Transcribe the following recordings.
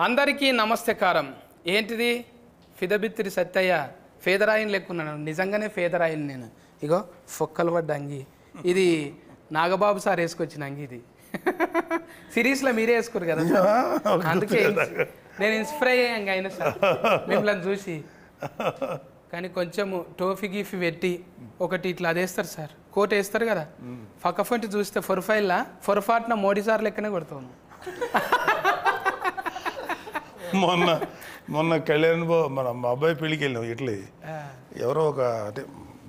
అందరికీ నమస్తకారం. ఏంటిది ఫిదబిత్తిరి సత్తయ్య ఫేదరాయిని లెక్కున్నాను. నిజంగానే ఫేదరాయిని నేను. ఇగో ఫొక్కలు పడ్డ అంగి. ఇది నాగబాబు సార్ వేసుకొచ్చిన అంగి. ఇది సిరీస్లో మీరే వేసుకోరు కదా, అందుకే నేను ఇన్స్పైర్ అయ్యాను అయినా సార్ మిమ్మల్ని చూసి. కానీ కొంచెము టోఫీ గీఫీ పెట్టి ఒకటి ఇట్లా అదేస్తారు సార్, కోట్ వేస్తారు కదా, పక్కఫంటి చూస్తే పొరపాటున మోడీ సార్ లెక్కనే కొడతాను. మొన్న కళ్యాణ్ బాబు మా అబ్బాయి పెళ్ళికి వెళ్ళినాం. ఇట్లే ఎవరో ఒక అంటే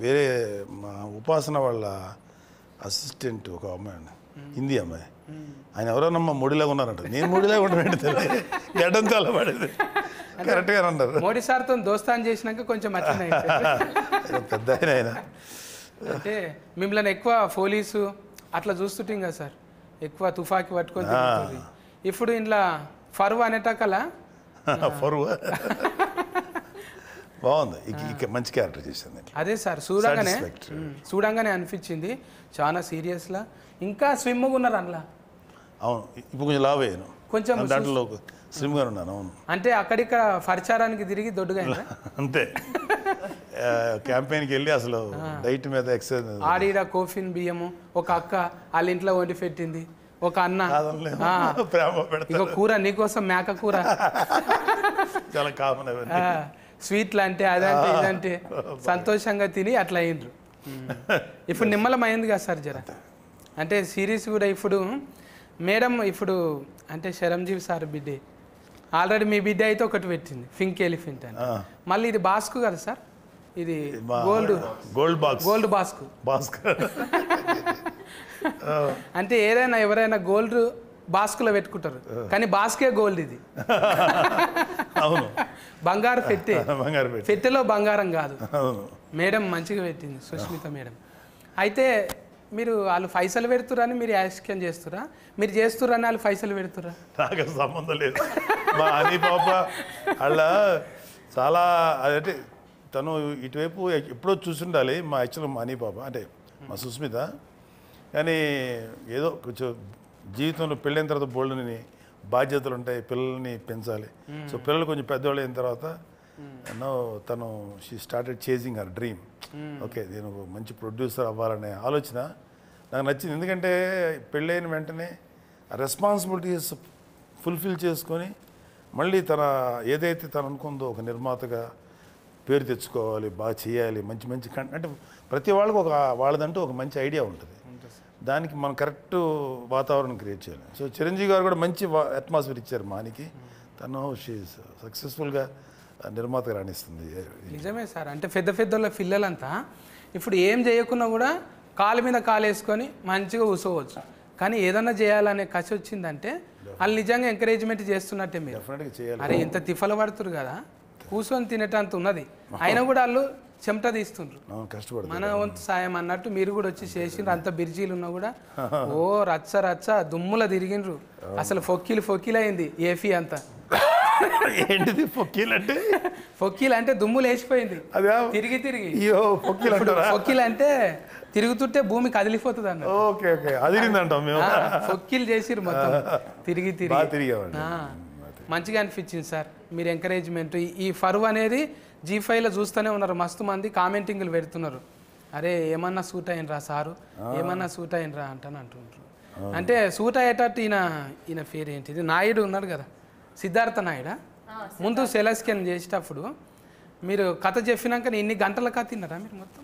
వేరే మా ఉపాసన వాళ్ళ అసిస్టెంట్ ఒక అమ్మాయి అండి, హిందీ అమ్మాయి. ఆయన ఎవరోనమ్మా మోడీలాగా ఉన్నారంట. నేను మోడీలాగా ఉంటాను తెలియదు, గడ్డం చాలా పడేది. కరెక్ట్గా అన్నారు. మోడీ సార్తో దోస్తాన్ చేసినాక కొంచెం పెద్ద ఆయన. అంటే మిమ్మల్ని ఎక్కువ పోలీసు అట్లా చూస్తుంటాం కదా సార్, ఎక్కువ తుఫాకి పట్టుకొని తిరుగుతుంది. ఇప్పుడు ఇంట్లో ఫరువు అనేటకల ఫరువు బాగుంది, మంచి క్యారెక్టర్ చేసింది. అదే సార్ చూడంగానే అనిపించింది చాలా సీరియస్లా. ఇంకా స్విమ్గా ఉన్నారు అందులో. అవును, ఇప్పుడు కొంచెం లావ్ అయ్యాను, కొంచెం దాంట్లో స్లిమ్గా ఉన్నాను. అవును, అంటే అక్కడిక్కడ పరిచారానికి తిరిగి దొడ్డుగా అంతే. క్యాంపెయిన్కి వెళ్ళి అసలు డైట్ మీద ఎక్సర్సైజ్. ఆడిడ కోఫిన్ బియ్యము ఒక అక్క వాళ్ళ ఇంట్లో వండి పెట్టింది, ఒక అన్న ఇక కూర నీకోసం మేక కూర చాలా కామన్. స్వీట్లు అంటే అదంటే ఇదంటే సంతోషంగా తిని అట్లా అయ్యిండ్రు. ఇప్పుడు నిమ్మలం అయింది కదా సార్ జర. అంటే సిరీస్ కూడా ఇప్పుడు మేడం ఇప్పుడు అంటే చిరంజీవి సార్ బిడ్డే ఆల్రెడీ మీ బిడ్డ అయితే ఒకటి పెట్టింది, పింక్ ఎలిఫెంట్ అని. మళ్ళీ ఇది బాస్కు కదా సార్, ఇది గోల్డ్ బాస్కు. అంటే ఏదైనా ఎవరైనా గోల్డ్ బాస్కులో పెట్టుకుంటారు, కానీ బాస్కే గోల్డ్. ఇది బంగారు పెట్టెలో బంగారం కాదు. మేడం మంచిగా పెట్టింది సుష్మిత మేడం. అయితే మీరు వాళ్ళు పైసలు పెడుతురని మీరు యాక్షన్ చేస్తురా, మీరు చేస్తురని వాళ్ళు పైసలు పెడుతురా? నాకు సంబంధం లేదు. మా అని పాప అలా చాలా అదంటే తను ఇటువైపు ఎప్పుడో చూసిండాలి. మా యాక్చువల్ మా అని పాప అంటే మా సుస్మిత. కానీ ఏదో కొంచెం జీవితంలో పెళ్ళైన తర్వాత బోల్డ్ని బాధ్యతలు ఉంటాయి, పిల్లల్ని పెంచాలి. సో పిల్లలు కొంచెం పెద్దవాళ్ళు అయిన తర్వాత తను she started chasing her dream. Okay, నేను మంచి ప్రొడ్యూసర్ అవ్వాలనే ఆలోచన నాకు నచ్చింది. ఎందుకంటే పెళ్ళైన వెంటనే ఆ రెస్పాన్సిబిలిటీస్ ఫుల్ఫిల్ చేసుకొని మళ్ళీ తన ఏదైతే తను అనుకుందో ఒక నిర్మాతగా పేరు తెచ్చుకోవాలి, బాగా చేయాలి, మంచి మంచి అంటే ప్రతి వాళ్ళకి ఒక వాళ్ళదంటూ ఒక మంచి ఐడియా ఉంటుంది. దానికి మనం కరెక్ట్ వాతావరణం క్రియేట్ చేయాలి. సో చిరంజీవి గారు కూడా మంచి అట్మాస్ఫియర్ ఇచ్చారు మానికి. తను సక్సెస్ఫుల్గా నిర్మాతగా రాణిస్తుంది. నిజమే సార్. అంటే పెద్ద పిల్లలంతా ఇప్పుడు ఏం చేయకున్నా కూడా కాలు మీద కాలు వేసుకొని మంచిగా కూర్చోవచ్చు. కానీ ఏదన్నా చేయాలనే కసి వచ్చిందంటే వాళ్ళు నిజంగా ఎంకరేజ్మెంట్ చేస్తున్నట్టే. మీరు డెఫినెట్గా చేయాలి. అరే ఇంత తిఫలు పడుతురు కదా, కూర్చొని తినేటంత ఉన్నది, అయినా కూడా వాళ్ళు చెమట తీస్తుండ్రు, మన వంతు సాయం అన్నట్టు మీరు కూడా వచ్చి చేసిండ్రు. అంత బిర్జీలు ఉన్నా కూడా ఓ రచ్చ దుమ్ముల తిరిగిండ్రు. అసలు ఫొక్కీలు అయింది ఏఫీ అంతా. ఏంటిది ఫొక్కీలు అంటే? ఫొక్కీలు అంటే దుమ్ములు వేసిపోయింది తిరిగి. ఫొక్కీలు అంటే తిరుగుతుంటే భూమి కదిలిపోతుంది అన్న. ఫొక్కీలు చేసిర్రు మొత్తం తిరిగి. మంచిగా అనిపించింది సార్ మీరు ఎంకరేజ్మెంట్. ఈ ఫరువు అనేది G5లో చూస్తూనే ఉన్నారు, మస్తు మంది కామెంటింగ్లు పెడుతున్నారు. అరే ఏమన్నా సూట్ అయినరా సారు, ఏమన్నా సూట్ అయినరా అంటుంటారు. అంటే సూట్ అయ్యేటట్టు ఈయన పేరు ఏంటిది, నాయుడు ఉన్నాడు కదా, సిద్ధార్థ నాయుడా. ముందు సెలస్కెన్ చేసేటప్పుడు మీరు కథ చెప్పినాక ఇన్ని గంటల కథ తిన్నారా మీరు మొత్తం?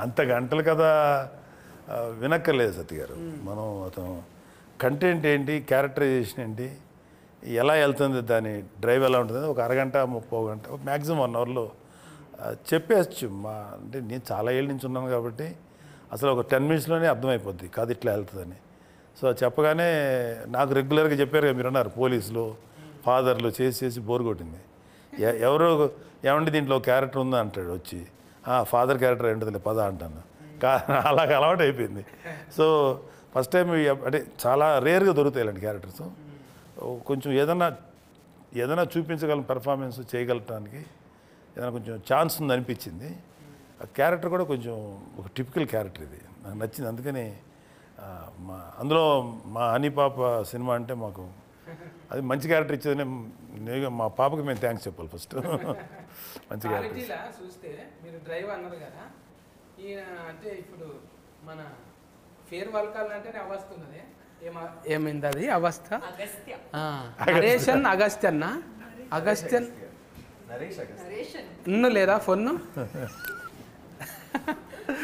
అంత గంటల కథ వినక్కర్లేదు సత్య గారు. మనం అతను కంటెంట్ ఏంటి, క్యారెక్టరైజేషన్ ఏంటి, ఎలా వెళ్తుంది, దాని డ్రైవ్ ఎలా ఉంటుంది, ఒక అరగంట 30 గంట మ్యాక్సిమం 1 అవర్లో చెప్పేయచ్చు. అంటే నేను చాలా ఏళ్ళ నుంచి ఉన్నాను కాబట్టి అసలు ఒక 10 మినిట్స్లోనే అర్థమైపోద్ది కథ ఇట్లా వెళ్తుందని. సో చెప్పగానే నాకు రెగ్యులర్గా చెప్పారు కదా, మీరు అన్నారు పోలీసులు ఫాదర్లు చేసి బోర్ కొట్టింది. ఎవరో ఏమంటే దీంట్లో క్యారెక్టర్ ఉందా అంటాడు వచ్చి, ఫాదర్ క్యారెక్టర్ ఏంటది పద అంటాను. అలాగ అలవాటు అయిపోయింది. సో ఫస్ట్ టైం అంటే చాలా రేర్గా దొరుకుతాయి ఇలాంటి క్యారెక్టర్స్. కొంచెం ఏదైనా చూపించగలం, పెర్ఫార్మెన్స్ చేయగలటానికి ఏదైనా కొంచెం ఛాన్స్ ఉంది అనిపించింది. ఆ క్యారెక్టర్ కూడా కొంచెం ఒక టిపికల్ క్యారెక్టర్, ఇది నాకు నచ్చింది. అందుకని అందులో మా హనీ పాప సినిమా అంటే మాకు అది మంచి క్యారెక్టర్ ఇచ్చేది మా పాపకి మేము థ్యాంక్స్ చెప్పాలి ఫస్ట్. మంచి క్యారెక్టర్. క్వాలిటీలా చూస్తే మీరు డ్రైవ్ అన్నారు కదా, ఈయన అంటే ఇప్పుడు మన ఫేర్ వల్కాలంటేనే అవస్థ ఉన్నది. ఏమైంది అది అవస్థ? నరేషన్ అగస్త్యన్న, అగస్త్యన్ ఇన్ను లేదా ఫోన్ను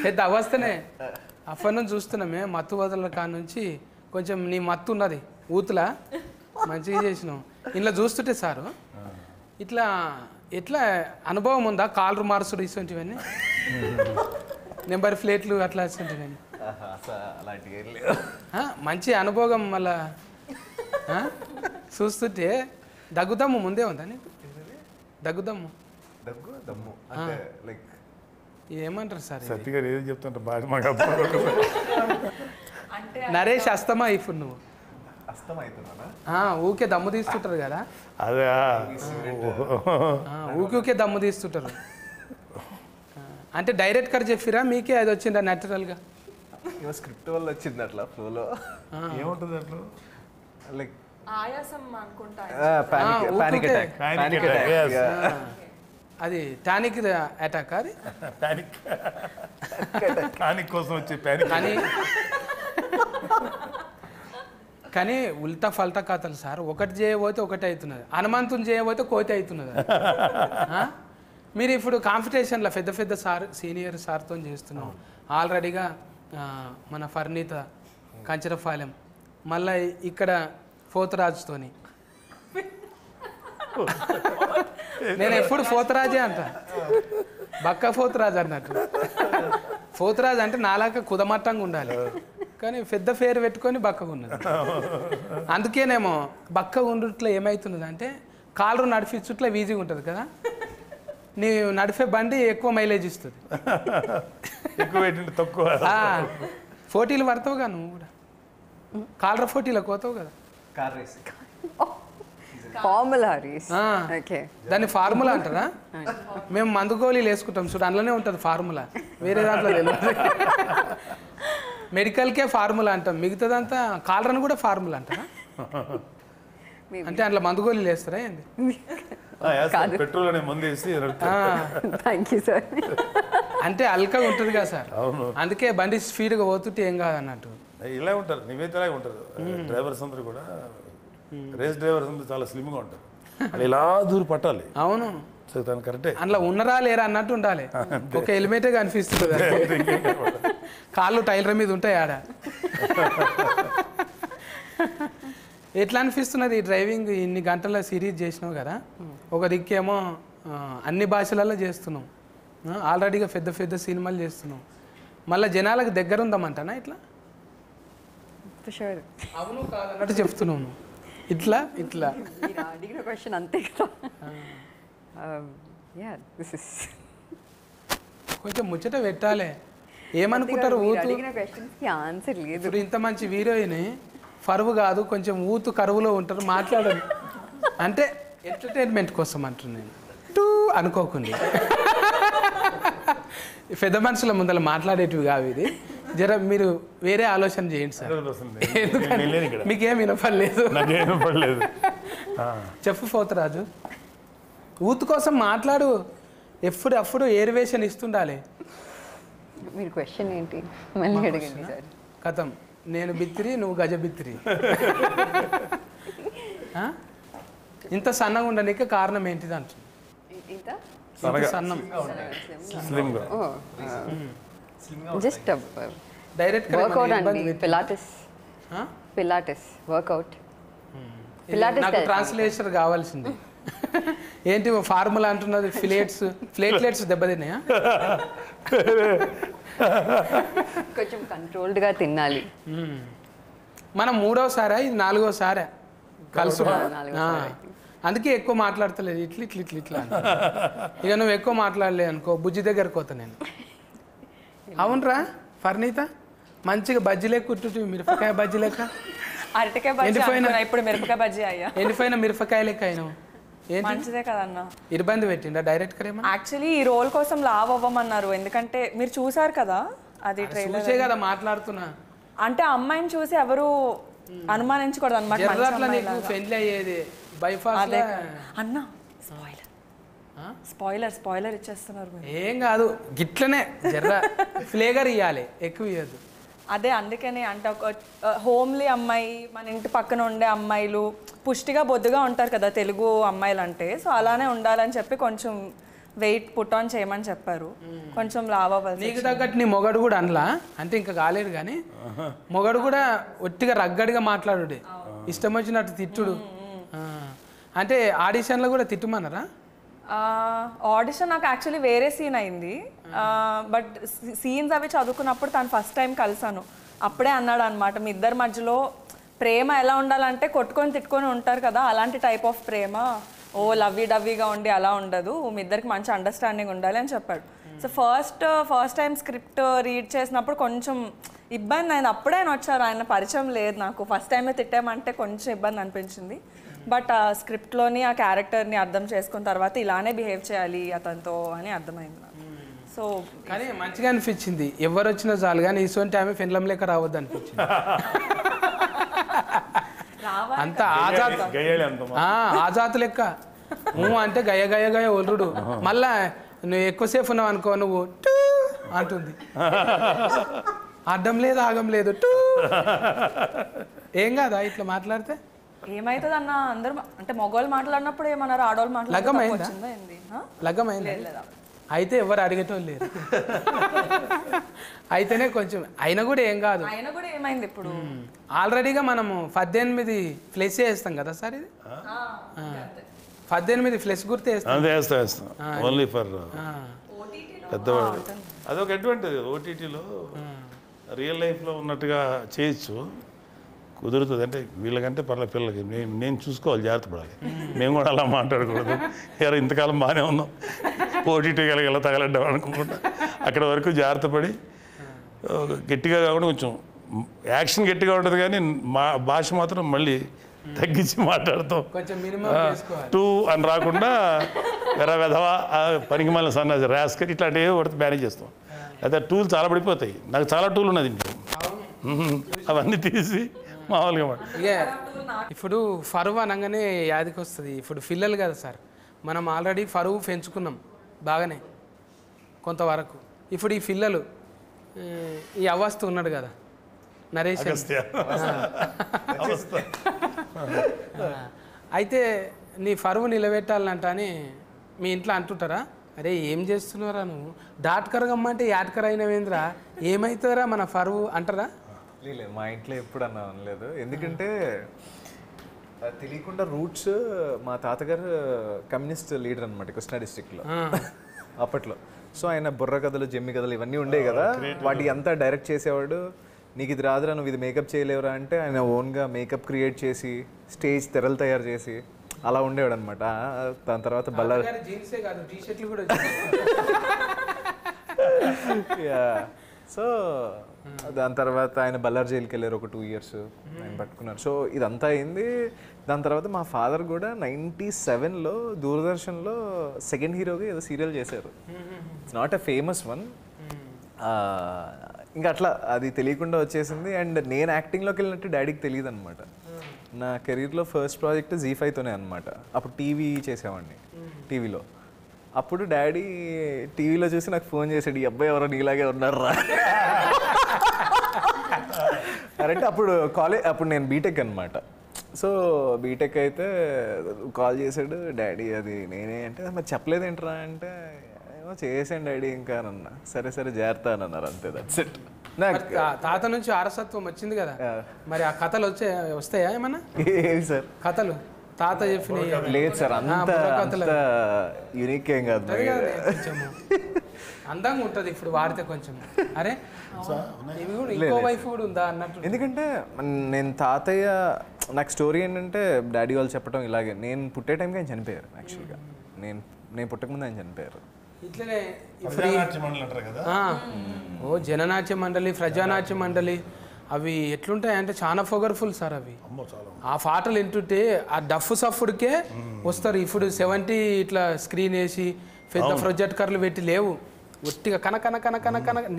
పెద్ద అవస్థనే. ఆ ఫోన్ చూస్తున్నామే మత్తు వదల కాడ నుంచి కొంచెం నీ మత్తు ఉన్నది ఊతులా మంచిగా చేసినావు. ఇంట్లో చూస్తుంటే సారు ఇట్లా ఎట్లా అనుభవం ఉందా? కాలర్ మార్సుడు ఇటువంటివన్నీ, నెంబర్ ప్లేట్లు అట్లా ఇటువంటివన్నీ మంచి అనుభవం. మళ్ళా చూస్తుంటే దగ్గుదమ్ము ముందే ఉందా నీకు? దగ్గుదమ్ము ఏమంటారు సార్? సత్య గారు ఏది చెప్తుంటారు బాగా మాకు నరేష్ అస్తమా ఇప్పుడు నువ్వు ఊకే దమ్ము తీస్తుంటారు కదా, అదే ఊకే దమ్ము తీస్తుంటారు. అంటే డైరెక్టర్ చెప్పిరా మీకే అది వచ్చిందా న్యాచురల్గా? స్క్రిప్ట్ వల్ల వచ్చింది అట్లా ఫ్లోలో. ఏముంటుంది అట్లా లైక్ ఆయాసం అనుకుంటా. Panic attack. అది టానిక్ అటాక్. అది పానిక్ కోసం వచ్చే పానిక్. కానీ ఉల్టా ఫల్టా కథలు సార్. ఒకటి చేయబోతే ఒకటి అవుతున్నది, హనుమంతుని చేయబోతే కోతి అవుతున్నది. మీరు ఇప్పుడు కాంపిటీషన్లో పెద్ద పెద్ద సార్ సీనియర్ సార్తో చేస్తున్నాం ఆల్రెడీగా. మన ఫర్నీత కంచరపాలెం, మళ్ళీ ఇక్కడ పోతురాజుతోని. నేను ఎప్పుడు పోతురాజే అంట, బక్క పోతురాజు అన్నట్టు. పోతురాజు అంటే నాలాగా కుదమట్టంగా ఉండాలి, కానీ పెద్ద పేరు పెట్టుకొని బక్కగా ఉన్నది. అందుకేనేమో బక్కగా ఉండుట్లో ఏమవుతున్నది అంటే కాళ్ళు నడిపించుట్లో ఈజీగా ఉంటుంది కదా, నీ నడిపే బండి ఎక్కువ మైలేజ్ ఇస్తుంది. ఎక్కువ తక్కువ పోటీలు పడతావుగా నువ్వు కూడా, కాలర్ పోటీలకు పోతావు కదా. Car racing formula race. దాన్ని ఫార్ములా అంటారా? మేము మందు గోళీలు వేసుకుంటాం చూడు, అందులోనే ఉంటుంది ఫార్ములా, వేరే దాంట్లో తెలియదు. మెడికల్కే ఫార్ములా అంటాం, మిగతాదంతా కాలరని కూడా ఫార్ములా అంటారా? అంటే అందులో మందు గోళీలు వేస్తారా ఏంది? పెట్రోల్ అనే మందు వేసి థ్యాంక్ యూ సార్. అంటే అల్కగా ఉంటుంది కదా సార్, అందుకే బండి స్పీడ్గా పోతుంటే ఏం కాదు అన్నట్టు. ఇలా ఉంటారు, నివేదిలాగే ఉంటారు డ్రైవర్స్ అందరూ కూడా. రేస్ డ్రైవర్స్ అందరూ చాలా స్లిమ్గా ఉంటారు, అది ఇలా దూరం పట్టాలి. అవును, తను కరెక్టే. అందులో ఉన్నరా లేరా అన్నట్టు ఉండాలి. ఒక హెల్మెటే కనిపిస్తుంది, కాళ్ళు టైలర్ మీద ఉంటాయి ఆడ. ఎట్లా అనిపిస్తున్నది ఈ డ్రైవింగ్? ఇన్ని గంటల సిరీస్ చేసినావు కదా, ఒక దిక్కేమో అన్ని భాషలలో చేస్తున్నాం, ఆల్రెడీగా పెద్ద పెద్ద సినిమాలు చేస్తున్నాం, మళ్ళీ జనాలకు దగ్గర ఉందామంటానా ఇట్లా? అవును కాదన్నట్టు చెప్తున్నాను. ఇట్లా ఇట్లా అడిగిన క్వశ్చన్ అంతే కదా. కొంచెం ముచ్చట పెట్టాలి. ఏమనుకుంటారు ఊతు? ఆన్సర్ లేదు. ఇప్పుడు ఇంత మంచి హీరోయిన్ ఫరువు కాదు, కొంచెం ఊతు కరువులో ఉంటారు, మాట్లాడరు అంటే ఎంటర్టైన్మెంట్ కోసం అంటున్నాను, టూ అనుకోకుండా. పెద్ద మనుషుల ముందర మాట్లాడేటివి కావు ఇది. జర మీరు వేరే ఆలోచన చేయండి సార్, ఎందుకంటే మీకేం వినపడలేదు. చెప్పు పోతురాజు, ఊతు కోసం మాట్లాడు, ఎప్పుడు ఏరివేషన్ ఇస్తుండాలి. మీరు క్వశ్చన్ ఏంటి మళ్ళీ అడగండి సార్. కథం, నేను బిత్తిరి, నువ్వు గజ బిత్తిరి. ఇంత సన్నగా ఉండడానికి కారణం ఏంటిది అంటుంది? సన్నం జస్ట్ డైరెక్ట్ వర్కౌట్ అండి. Pilates workout. నాకు ట్రాన్స్లేషన్ కావాల్సింది. ఏంటి ఫార్ములా అంటున్నది? ప్లేట్లెట్స్ దెబ్బతిన్నాయా? కొంచెం కంట్రోల్డ్గా తినాలి. మనం 3వసారా ఇది 4వసారా కలుసు? అందుకే ఎక్కువ మాట్లాడతలేదు, ఇట్లా ఇట్లా ఇట్లా ఇట్లా. ఇక నువ్వు ఎక్కువ మాట్లాడలే అనుకో, బుజ్జి దగ్గరకు పోతా నేను. అవునరా ఫర్నీత, మంచిగా బజ్జీ లెక్క కుట్టు, మిరపకాయ బజ్జీ లెక్క. అరటికాయ బజ్జీ అనుకున్నా, ఇప్పుడు మిరపకాయ బజ్జీ అయ్యా. ఎండిపోయిన మిరపకాయ లెక్క అయినావు. మంచిదే కదన్నా. ఇబ్బంది పెట్టిండా డైరెక్టర్? ఏమో యాక్చువల్లీ ఈ రోల్ కోసం లావ్ అవ్వమన్నారు, ఎందుకంటే మీరు చూసారు కదా అది ట్రైలర్ కదా మాట్లాడుతున్నా. అంటే అమ్మాయిని చూసి ఎవరు అనుమానించకూడదు అనమాట జర్రాట్లా నీకు పెళ్లి అయ్యేది బైపాస్ అదే అన్న స్పాయిలర్ ఇచ్చేస్తున్నారు మీరు. ఏం కాదు గిట్లనే జర్ర ఫ్లేగర్ ఇవ్వాలి, ఎక్కువ ఇవ్వద్దు. అదే అందుకని అంటే ఒక హోమ్లీ అమ్మాయి, మన ఇంటి పక్కన ఉండే అమ్మాయిలు పుష్టిగా బొద్దుగా ఉంటారు కదా తెలుగు అమ్మాయిలు అంటే, సో అలానే ఉండాలని చెప్పి కొంచెం వెయిట్ పుట్ ఆన్ చేయమని చెప్పారు, కొంచెం లావ్ అవ్వాలి. నీకు తగ్గట్టు నీ మొగడు కూడా అనలా అంటే ఇంకా కాలేడు కానీ మొగడు కూడా ఒట్టిగా రగ్గడిగా మాట్లాడుడే, ఇష్టం వచ్చినట్టు తిట్టుడు. అంటే ఆడిషన్లో కూడా తిట్టుమన్నారా? ఆడిషన్ నాకు యాక్చువల్లీ వేరే సీన్ అయింది, బట్ సీన్స్ అవి చదువుకున్నప్పుడు తను ఫస్ట్ టైం కలిసాను. అప్పుడే అన్నాడు అనమాట, మీ ఇద్దరి మధ్యలో ప్రేమ ఎలా ఉండాలంటే కొట్టుకొని తిట్టుకొని ఉంటారు కదా, అలాంటి టైప్ ఆఫ్ ప్రేమ, ఓ లవ్వీ డవ్వీగా ఉండి అలా ఉండదు, మీ ఇద్దరికి మంచి అండర్స్టాండింగ్ ఉండాలి అని చెప్పాడు. So first time script read చేసినప్పుడు కొంచెం ఇబ్బంది అయింది. అప్పుడే ఆయన వచ్చారు, ఆయన పరిచయం లేదు నాకు, ఫస్ట్ టైమే తిట్టామంటే కొంచెం ఇబ్బంది అనిపించింది. బట్ ఆ స్క్రిప్ట్లోని ఆ క్యారెక్టర్ని అర్థం చేసుకున్న తర్వాత ఇలానే బిహేవ్ చేయాలి అతనితో అని అర్థమైంది నాకు. సో కానీ మంచిగా అనిపించింది, ఎవరు వచ్చినా చాలు కానీ ఇటువంటి ఆమె ఫిన్లం లేక రావద్దు అనిపించింది. అంత ఆజాత్ లెక్క అంటే గయ గయ గయ ఒల్లుడు. మళ్ళా నువ్వు ఎక్కువసేపు ఉన్నావు అనుకో, నువ్వు టూ అంటుంది, అడ్డం లేదు ఆగం లేదు టూ. ఏం కాదా ఇట్లా మాట్లాడితే? ఏమైతుంది అన్న, అందరూ అంటే మగవాళ్ళు మాట్లాడినప్పుడు ఏమన్నారు, ఆడవాళ్ళు లగ్గమైందా? అయితే ఎవరు అడిగేటోళ్ళు లేరు. అయితేనే కొంచెం అయినా కూడా ఏం కాదు. అయినా కూడా ఏమైంది, ఇప్పుడు ఆల్రెడీగా మనము 18 ఫ్లెస్ వేస్తాం కదా సార్, ఇది 18 ఫ్లెస్ గుర్తు వేస్తాం ఓన్లీ ఫర్ పెద్దవాడు. అదొక అడ్వాంటేజ్, ఓటీటీలో రియల్ లైఫ్లో ఉన్నట్టుగా చేయొచ్చు, కుదురుతుంది. అంటే వీళ్ళకంటే పర్లేదు, పిల్లలకి నేను చూసుకోవాలి, జాగ్రత్త పడాలి. మేము కూడా అలా మాట్లాడకూడదు, ఎవరు ఇంతకాలం బాగానే ఉన్నాం ఓటీటీ ఎలా తగలడ్డాం అనుకుంటా, అక్కడ వరకు జాగ్రత్త పడి గట్టిగా కాకుండా కొంచెం యాక్షన్ గట్టిగా ఉంటుంది కానీ మా భాష మాత్రం మళ్ళీ తగ్గించి మాట్లాడతాం. టూ అని రాకుండా వెధవా పనికి మళ్ళీ సన్నాసి రాస్కర్ ఇట్లాంటివి ఒకటి మేనేజ్ చేస్తాం. అయితే టూలు చాలా పడిపోతాయి, నాకు చాలా టూలు ఉన్నది ఇంట్లో, అవన్నీ తీసి మామూలుగా ఇప్పుడు ఫరువు అనగానే యాదికి వస్తుంది. ఇప్పుడు పిల్లలు కదా సార్, మనం ఆల్రెడీ ఫరువు పెంచుకున్నాం బాగానే కొంతవరకు. ఇప్పుడు ఈ పిల్లలు ఈ అవస్థ ఉన్నాడు కదా నరేష్, అయితే నీ ఫరువు నిలబెట్టాలంట అని మీ ఇంట్లో అంటుంటారా? అరే ఏం చేస్తున్నారా నువ్వు, డాట్కర్ గమ్మంటే యాట్కర్ అయినవేంద్రా, ఏమవుతుందిరా మన ఫరువు అంటారా? లేదు, మా ఇంట్లో ఎప్పుడు అనలేదు. ఎందుకంటే తెలియకుండా రూట్స్, మా తాతగారు కమ్యూనిస్ట్ లీడర్ అనమాట కృష్ణా డిస్ట్రిక్ట్లో అప్పట్లో. సో ఆయన బుర్ర కథలు, జమ్మి కథలు ఇవన్నీ ఉండే కదా, వాటి అంతా డైరెక్ట్ చేసేవాడు. నీకు ఇది రాదురా, నువ్వు ఇది మేకప్ చేయలేవురా అంటే ఆయన ఓన్గా మేకప్ క్రియేట్ చేసి స్టేజ్ తెరలు తయారు చేసి అలా ఉండేవాడు అనమాట. దాని తర్వాత బల్లారి సో దాని తర్వాత ఆయన బల్లార్ జైలుకి వెళ్ళారు, ఒక 2 years ఆయన పట్టుకున్నారు. సో ఇదంతా అయింది. దాని తర్వాత మా ఫాదర్ కూడా 97లో దూరదర్శన్లో సెకండ్ హీరోగా ఏదో సీరియల్ చేశారు. It's not a famous one. ఇంకా అట్లా అది తెలియకుండా వచ్చేసింది. అండ్ నేను యాక్టింగ్లోకి వెళ్ళినట్టు డాడీకి తెలియదు అనమాట. నా కెరీర్లో ఫస్ట్ ప్రాజెక్ట్ ZEE5తోనే అనమాట. అప్పుడు టీవీ చేసేవాడిని, టీవీలో. అప్పుడు డాడీ టీవీలో చూసి నాకు ఫోన్ చేసాడు, ఈ అబ్బాయి ఎవరో నీలాగే ఉన్నారా అంటే అప్పుడు నేను బీటెక్ అనమాట. సో బీటెక్ అయితే కాల్ చేశాడు డాడీ, అది నేనే అంటే మరి చెప్పలేదేంట్రా అంటే ఏమో చేసాను డాడీ ఇంకా అన్నా. సరే జాగ్రత్త అని అన్నారు, అంతే, దట్స్ ఇట్. తాత నుంచి వారసత్వం వచ్చింది కదా, మరి ఆ కథలు వస్తాయా ఏమన్నా? ఏవి సార్ కథలు తాత చెప్పిన? లేదు సార్, అంత యూనిక్ ఏం కాదు, అందంగా ఉంటుంది ఇప్పుడు వాడితే కొంచెం. అరే ఇంకో వైఫ్ కూడా ఉందా అన్నట్టు. ఎందుకంటే నేను తాతయ్య, నాకు స్టోరీ ఏంటంటే డాడీ వాళ్ళు చెప్పడం ఇలాగే, నేను పుట్టే టైంకి ఆయన చనిపోయారు. యాక్చువల్గా నేను పుట్టకముందు ఆయన చనిపోయారు. ఇట్లనే జననాట్య మండలి, ప్రజానాట్య మండలి అవి ఎట్లుంటాయి అంటే చాలా పొగర్ఫుల్ సార్ అవి. ఆ పాటలు వింటుంటే ఆ డఫ్ సఫ్ఫుడికే వస్తారు. ఇప్పుడు 70 ఇట్లా స్క్రీన్ వేసి పెద్ద ప్రొజెక్టర్లు పెట్టి లేవు, ఒట్టిగా కనకన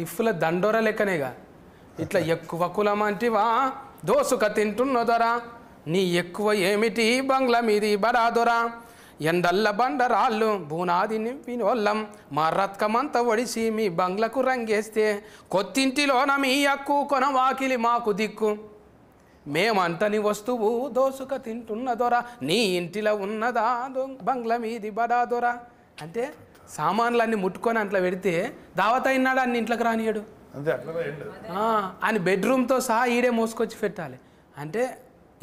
నిప్పుల దండోర లెక్కనేగా ఇట్లా ఎక్కువ కులమా అంటే దోసుక తింటున్న దొర నీ ఎక్కువ ఏమిటి బంగ్లా మీది బడా దొర ఎండల్ల బండరాళ్ళు బూనాది నింపినోళ్ళం మా రత్కమంతా ఒడిసి మీ బంగ్లకు రంగేస్తే కొత్తింటిలోన మీ అక్కు కొన వాకిలి మాకు దిక్కు మేమంటని వస్తువు దోసుక తింటున్న దొర నీ ఇంటిలో ఉన్నదా బంగ్లా మీది బడా దొర అంటే సామాన్లన్నీ ముట్టుకొని అట్లా పెడితే దావత అయినాడు అన్ని ఇంట్లోకి రానియడు అంతే అట్లా అని బెడ్రూమ్తో సహా ఈడే మోసుకొచ్చి పెట్టాలి అంటే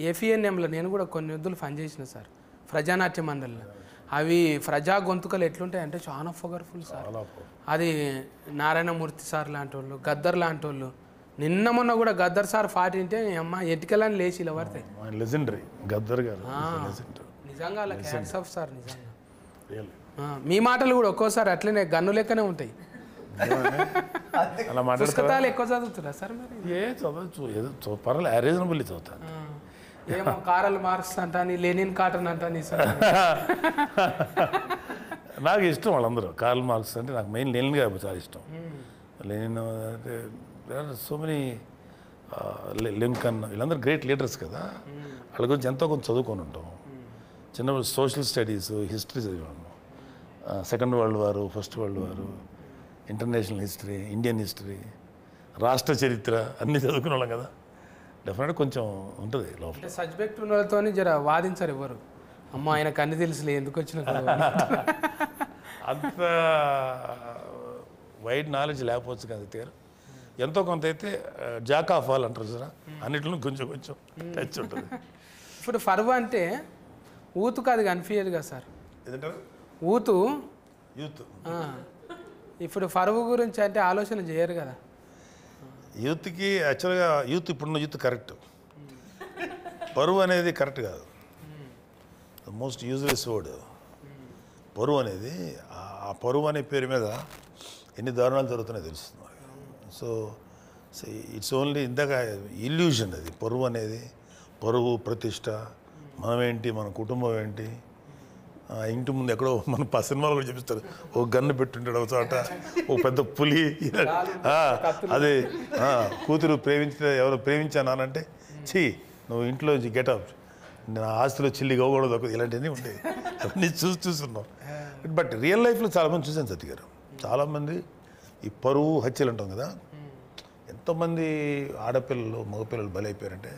ఏఫిఎన్ఎంలో నేను కూడా కొన్ని వద్దులు పని చేసిన సార్ ప్రజానాట్య మండలిలో అవి ప్రజా గొంతుకలు ఎట్లుంటాయి అంటే చాలా పవర్ఫుల్ సార్ అది నారాయణమూర్తి సార్ లాంటి వాళ్ళు గద్దర్ లాంటి వాళ్ళు నిన్న మొన్న కూడా గద్దర్ సార్ పాట వింటే అమ్మ ఎటుకలని లేచి ఇలా పడతాయి లెజెండరీ గద్దర్ గారు నిజంగా అలా హ్యాట్స్ ఆఫ్ సార్ నిజంగా మీ మాటలు కూడా ఒక్కోసారి అట్లనే గన్ను లెక్కనే ఉంటాయి అలా పుస్తకాలు ఎక్కువ చదువుతురా సార్ మరి ఏ చదవచ్చు ఏదో పర్వాలేదు రీజనబుల్ చదువుతాను ఏమో కారల్ మార్క్స్ అంటాని లెనిన్ కాటన్ అంటాని సార్ నాకు ఇష్టం వాళ్ళందరూ కార్ల్ మార్క్స్ అంటే నాకు మెయిన్ లెనిన్ గారు చాలా ఇష్టం లెనిన్ అంటే సో మెనీ లింకన్ వీళ్ళందరూ గ్రేట్ లీడర్స్ కదా వాళ్ళ గురించి ఎంతో కొంత చదువుకొని ఉంటాం చిన్నప్పుడు సోషల్ స్టడీస్ హిస్టరీ చదివాము సెకండ్ వరల్డ్ వారు ఫస్ట్ వరల్డ్ వారు ఇంటర్నేషనల్ హిస్టరీ ఇండియన్ హిస్టరీ రాష్ట్ర చరిత్ర అన్నీ చదువుకునే వాళ్ళం కదా డెఫినెట్గా కొంచెం ఉంటుంది లోపల సబ్జెక్ట్ ఉన్న వాళ్ళతో జర వాదించారు ఎవరు అమ్మ ఆయనకు అన్ని తెలుసులే ఎందుకు వచ్చిన అంత వైడ్ నాలెడ్జ్ లేకపోవచ్చు కదా తీరు ఎంతో కొంత అయితే జాక్ ఆఫ్ ఆల్ అంటారు సార్ అన్నింటిలో కొంచెం కొంచెం టచ్ ఉంటుంది ఇప్పుడు ఫర్వ్ అంటే ఊతుకు అది కనిపించదు కదా సార్ ఏదంటారు ఊతు యూత్ ఇప్పుడు ఫర్వ్ గురించి అంటే ఆలోచన చేయరు కదా యూత్కి యాక్చువల్గా యూత్ ఇప్పుడున్న యూత్ కరెక్ట్ పరువు అనేది కరెక్ట్ కాదు ద మోస్ట్ యూజ్లెస్ వర్డ్ పరువు అనేది ఆ పరువు అనే పేరు మీద ఎన్ని దారుణాలు జరుగుతున్నాయో తెలుస్తుంది సో ఇట్స్ ఓన్లీ ఇందాక ఇల్యూషన్ అది పరువు అనేది పరువు ప్రతిష్ట మనమేంటి మన కుటుంబం ఏంటి ఇంటి ముందు ఎక్కడో మన సినిమాలు కూడా చూపిస్తారు ఓ గన్ను పెట్టుంటాడు ఒక చోట ఓ పెద్ద పులి అదే కూతురు ప్రేమించిన ఎవరు ప్రేమించానంటే ఛీ నువ్వు ఇంట్లో గెటప్ నా ఆస్తిలో చిల్లి గోగూడదు ఇలాంటివన్నీ ఉంటాయి అవన్నీ చూస్తున్నాం బట్ రియల్ లైఫ్లో చాలామంది చూసాను సత్య గారు చాలామంది ఈ పరువు హత్యలు అంటాం కదా ఎంతోమంది ఆడపిల్లలు మగపిల్లలు బలైపోయారంటే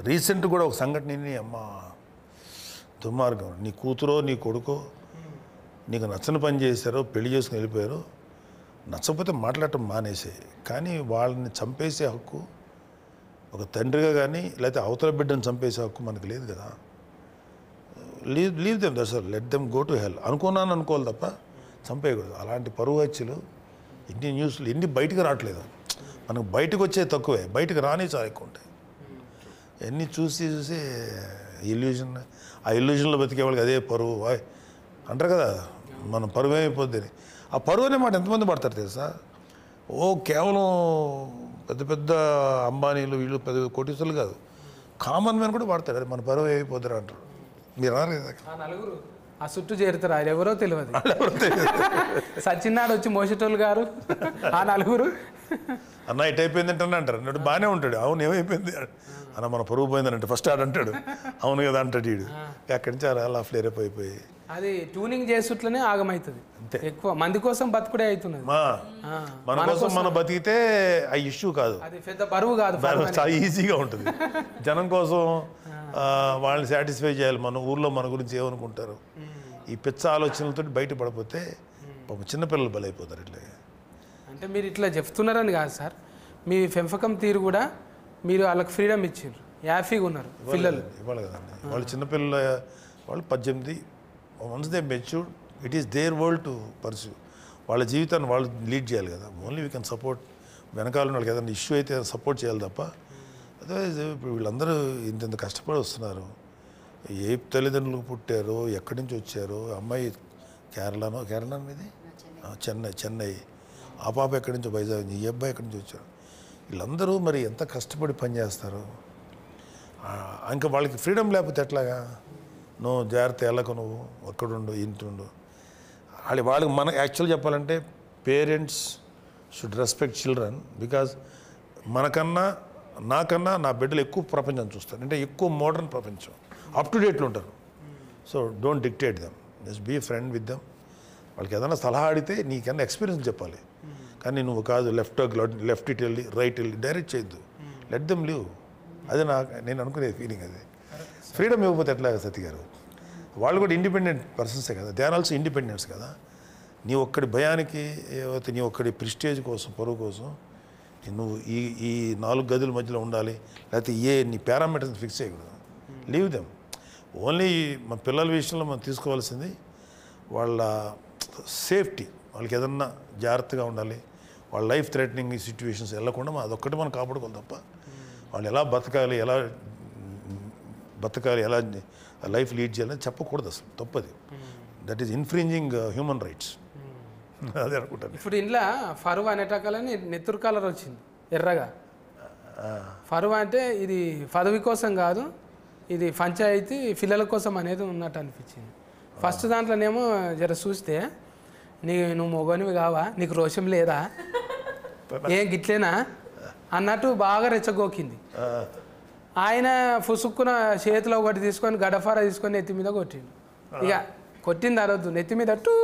రీసెంట్ కూడా ఒక సంఘటనని అమ్మ దుర్మార్గం నీ కూతురో నీ కొడుకో నీకు నచ్చని పని చేశారో పెళ్లి చేసుకుని వెళ్ళిపోయారో నచ్చకపోతే మాట్లాడటం మానేసాయి కానీ వాళ్ళని చంపేసే హక్కు ఒక తండ్రిగా కానీ లేకపోతే అవతల బిడ్డను చంపేసే హక్కు మనకు లేదు కదా leave them that's all let them go to hell అనుకున్నాను అనుకోవాలి తప్ప చంపేయకూడదు అలాంటి పరువు హత్యలు ఇన్ని న్యూస్లు ఎన్ని బయటకు రావట్లేదు మనకు బయటకు వచ్చే తక్కువే బయటకు రాని చాలా ఎక్కువ ఉంటాయి ఎన్ని చూసి ఇల్యూజన్ ఆ ఇల్యూజన్లో బతికే వాళ్ళకి అదే పరువు అంటారు కదా మనం పరువు ఏమైపోద్ది ఆ పరువు అనే మాట ఎంతమంది పడతారు తెలుసా కేవలం పెద్ద పెద్ద అంబానీలు వీళ్ళు పెద్ద కోటీసులు కాదు కామన్ మ్యాన్ కూడా వాడతారు అది మన పరువు ఏమైపోతారు అంటారు మీరు నలుగురు ఆ చుట్టూ చేరుతారు ఆయన ఎవరో తెలియదు సచిన్నాడు వచ్చి మోసేటోళ్ళు గారు ఆ నలుగురు అన్న ఇటు అయిపోయిందంటే అంటారు అన్నట్టు బాగానే ఉంటాడు అవును ఏమైపోయింది అన్న మన పరువు పోయిందని ఫస్ట్ ఆడంటాడు అవును కదా అంటాడు వీడు అక్కడి నుంచి అలా ఫ్లేరప్ అయిపోయి అది ట్యూనింగ్ చేసుట్లనే ఆగమవుతుంది ఎక్కువ మంది కోసం బతుకుడే అవుతున్నది మన కోసం మనం బతికితే ఆ ఇష్యూ కాదు అది పెద్ద బరువు కాదు చాలా ఈజీగా ఉంటుంది జనం కోసం వాళ్ళని సాటిస్ఫై చేయాలి మన ఊర్లో మన గురించి ఏమనుకుంటారు ఈ పిచ్చ ఆలోచనలతో బయటపడిపోతే చిన్నపిల్లలు బలైపోతారు ఇట్లా అంటే మీరు ఇట్లా చెప్తున్నారని కాదు సార్ మీ పెంపకం తీరు కూడా మీరు వాళ్ళకి ఫ్రీడమ్ ఇచ్చారు హ్యాపీగా ఉన్నారు పిల్లలు ఇవ్వాలి కదండి వాళ్ళు చిన్నపిల్లల వాళ్ళు 18 once they matured it is their world to pursue వాళ్ళ జీవితాన్ని వాళ్ళు లీడ్ చేయాలి కదా ఓన్లీ వీ కెన్ సపోర్ట్ వెనకాల వాళ్ళకి ఏదైనా ఇష్యూ అయితే సపోర్ట్ చేయాలి తప్ప అదర్వైజ్ ఇప్పుడు వీళ్ళందరూ ఇంత కష్టపడి వస్తున్నారు ఏ తల్లిదండ్రులకు పుట్టారో ఎక్కడి నుంచి వచ్చారో అమ్మాయి కేరళ మీది చెన్నై ఆ పాప ఎక్కడి నుంచో వైజాగ్ ఈ అబ్బాయి ఎక్కడి నుంచి వచ్చారు వీళ్ళందరూ మరి ఎంత కష్టపడి పనిచేస్తారు ఇంకా వాళ్ళకి ఫ్రీడమ్ లేకపోతే ఎట్లాగా నువ్వు జాగ్రత్త వెళ్ళకు నువ్వు ఒక్కడుండు ఇంటుండు వాళ్ళకి మన యాక్చువల్ చెప్పాలంటే parents should respect children because మనకన్నా నాకన్నా నా బిడ్డలు ఎక్కువ ప్రపంచం చూస్తారు, అంటే ఎక్కువ మోడర్న్ ప్రపంచం, అప్ టు డేట్లో ఉంటారు. So don't dictate them, just be friend with them. వాళ్ళకి ఏదైనా సలహా అడిగితే నీకన్నా ఎక్స్పీరియన్స్ చెప్పాలి, కానీ నువ్వు కాదు లెఫ్ట్ ఇట్ వెళ్ళి రైట్ వెళ్ళి డైరెక్ట్ చేయొద్దు. Let them live. అది నేను అనుకునే ఫీలింగ్. అది ఫ్రీడమ్ ఇవ్వకపోతే ఎట్లాగా సతీ గారు? వాళ్ళు కూడా ఇండిపెండెంట్ పర్సన్సే కదా, దే ఆర్ ఆల్సో ఇండిపెండెన్స్ కదా. నీ ఒక్కడి భయానికి, నీ ఒక్కడి ప్రిస్టేజ్ కోసం, పరువు కోసం నువ్వు ఈ 4 గదుల మధ్యలో ఉండాలి, లేకపోతే నీ పారామీటర్స్ ఫిక్స్ చేయకూడదు. Leave them. ఓన్లీ మన పిల్లల విషయంలో మనం తీసుకోవాల్సింది వాళ్ళ సేఫ్టీ. వాళ్ళకి ఏదన్నా జాగ్రత్తగా ఉండాలి, వాళ్ళ లైఫ్ థ్రెటనింగ్ సిచ్యువేషన్స్ వెళ్ళకుండా అదొక్కటి మనం కాపాడుకోవాలి తప్ప వాళ్ళు ఎలా బతకాలి, ఎలా లైఫ్ లీడ్ చేయాలని చెప్పకూడదు. అసలు తప్పది. That is infringing human rights. అదే అనుకుంటాను. ఇప్పుడు ఇంట్లో ఫరువా అనేటకాలని నెత్తురు కలర్ వచ్చింది ఎర్రగా. ఫరువా అంటే ఇది పదవి కోసం కాదు, ఇది పంచాయతీ పిల్లల కోసం అనేది ఉన్నట్టు అనిపించింది. ఫస్ట్ దాంట్లోనేమో జర చూస్తే నువ్వు మొగనివి కావా, నీకు రోషం లేదా, ఏం గిట్లేనా అన్నట్టు బాగా రెచ్చగోకింది. ఆయన పుసుక్కున చేతిలో ఒకటి తీసుకొని గడఫారా తీసుకొని నెత్తి మీద కొట్టిండు. ఇక కొట్టింది అరవద్దు, నెత్తి మీద టూ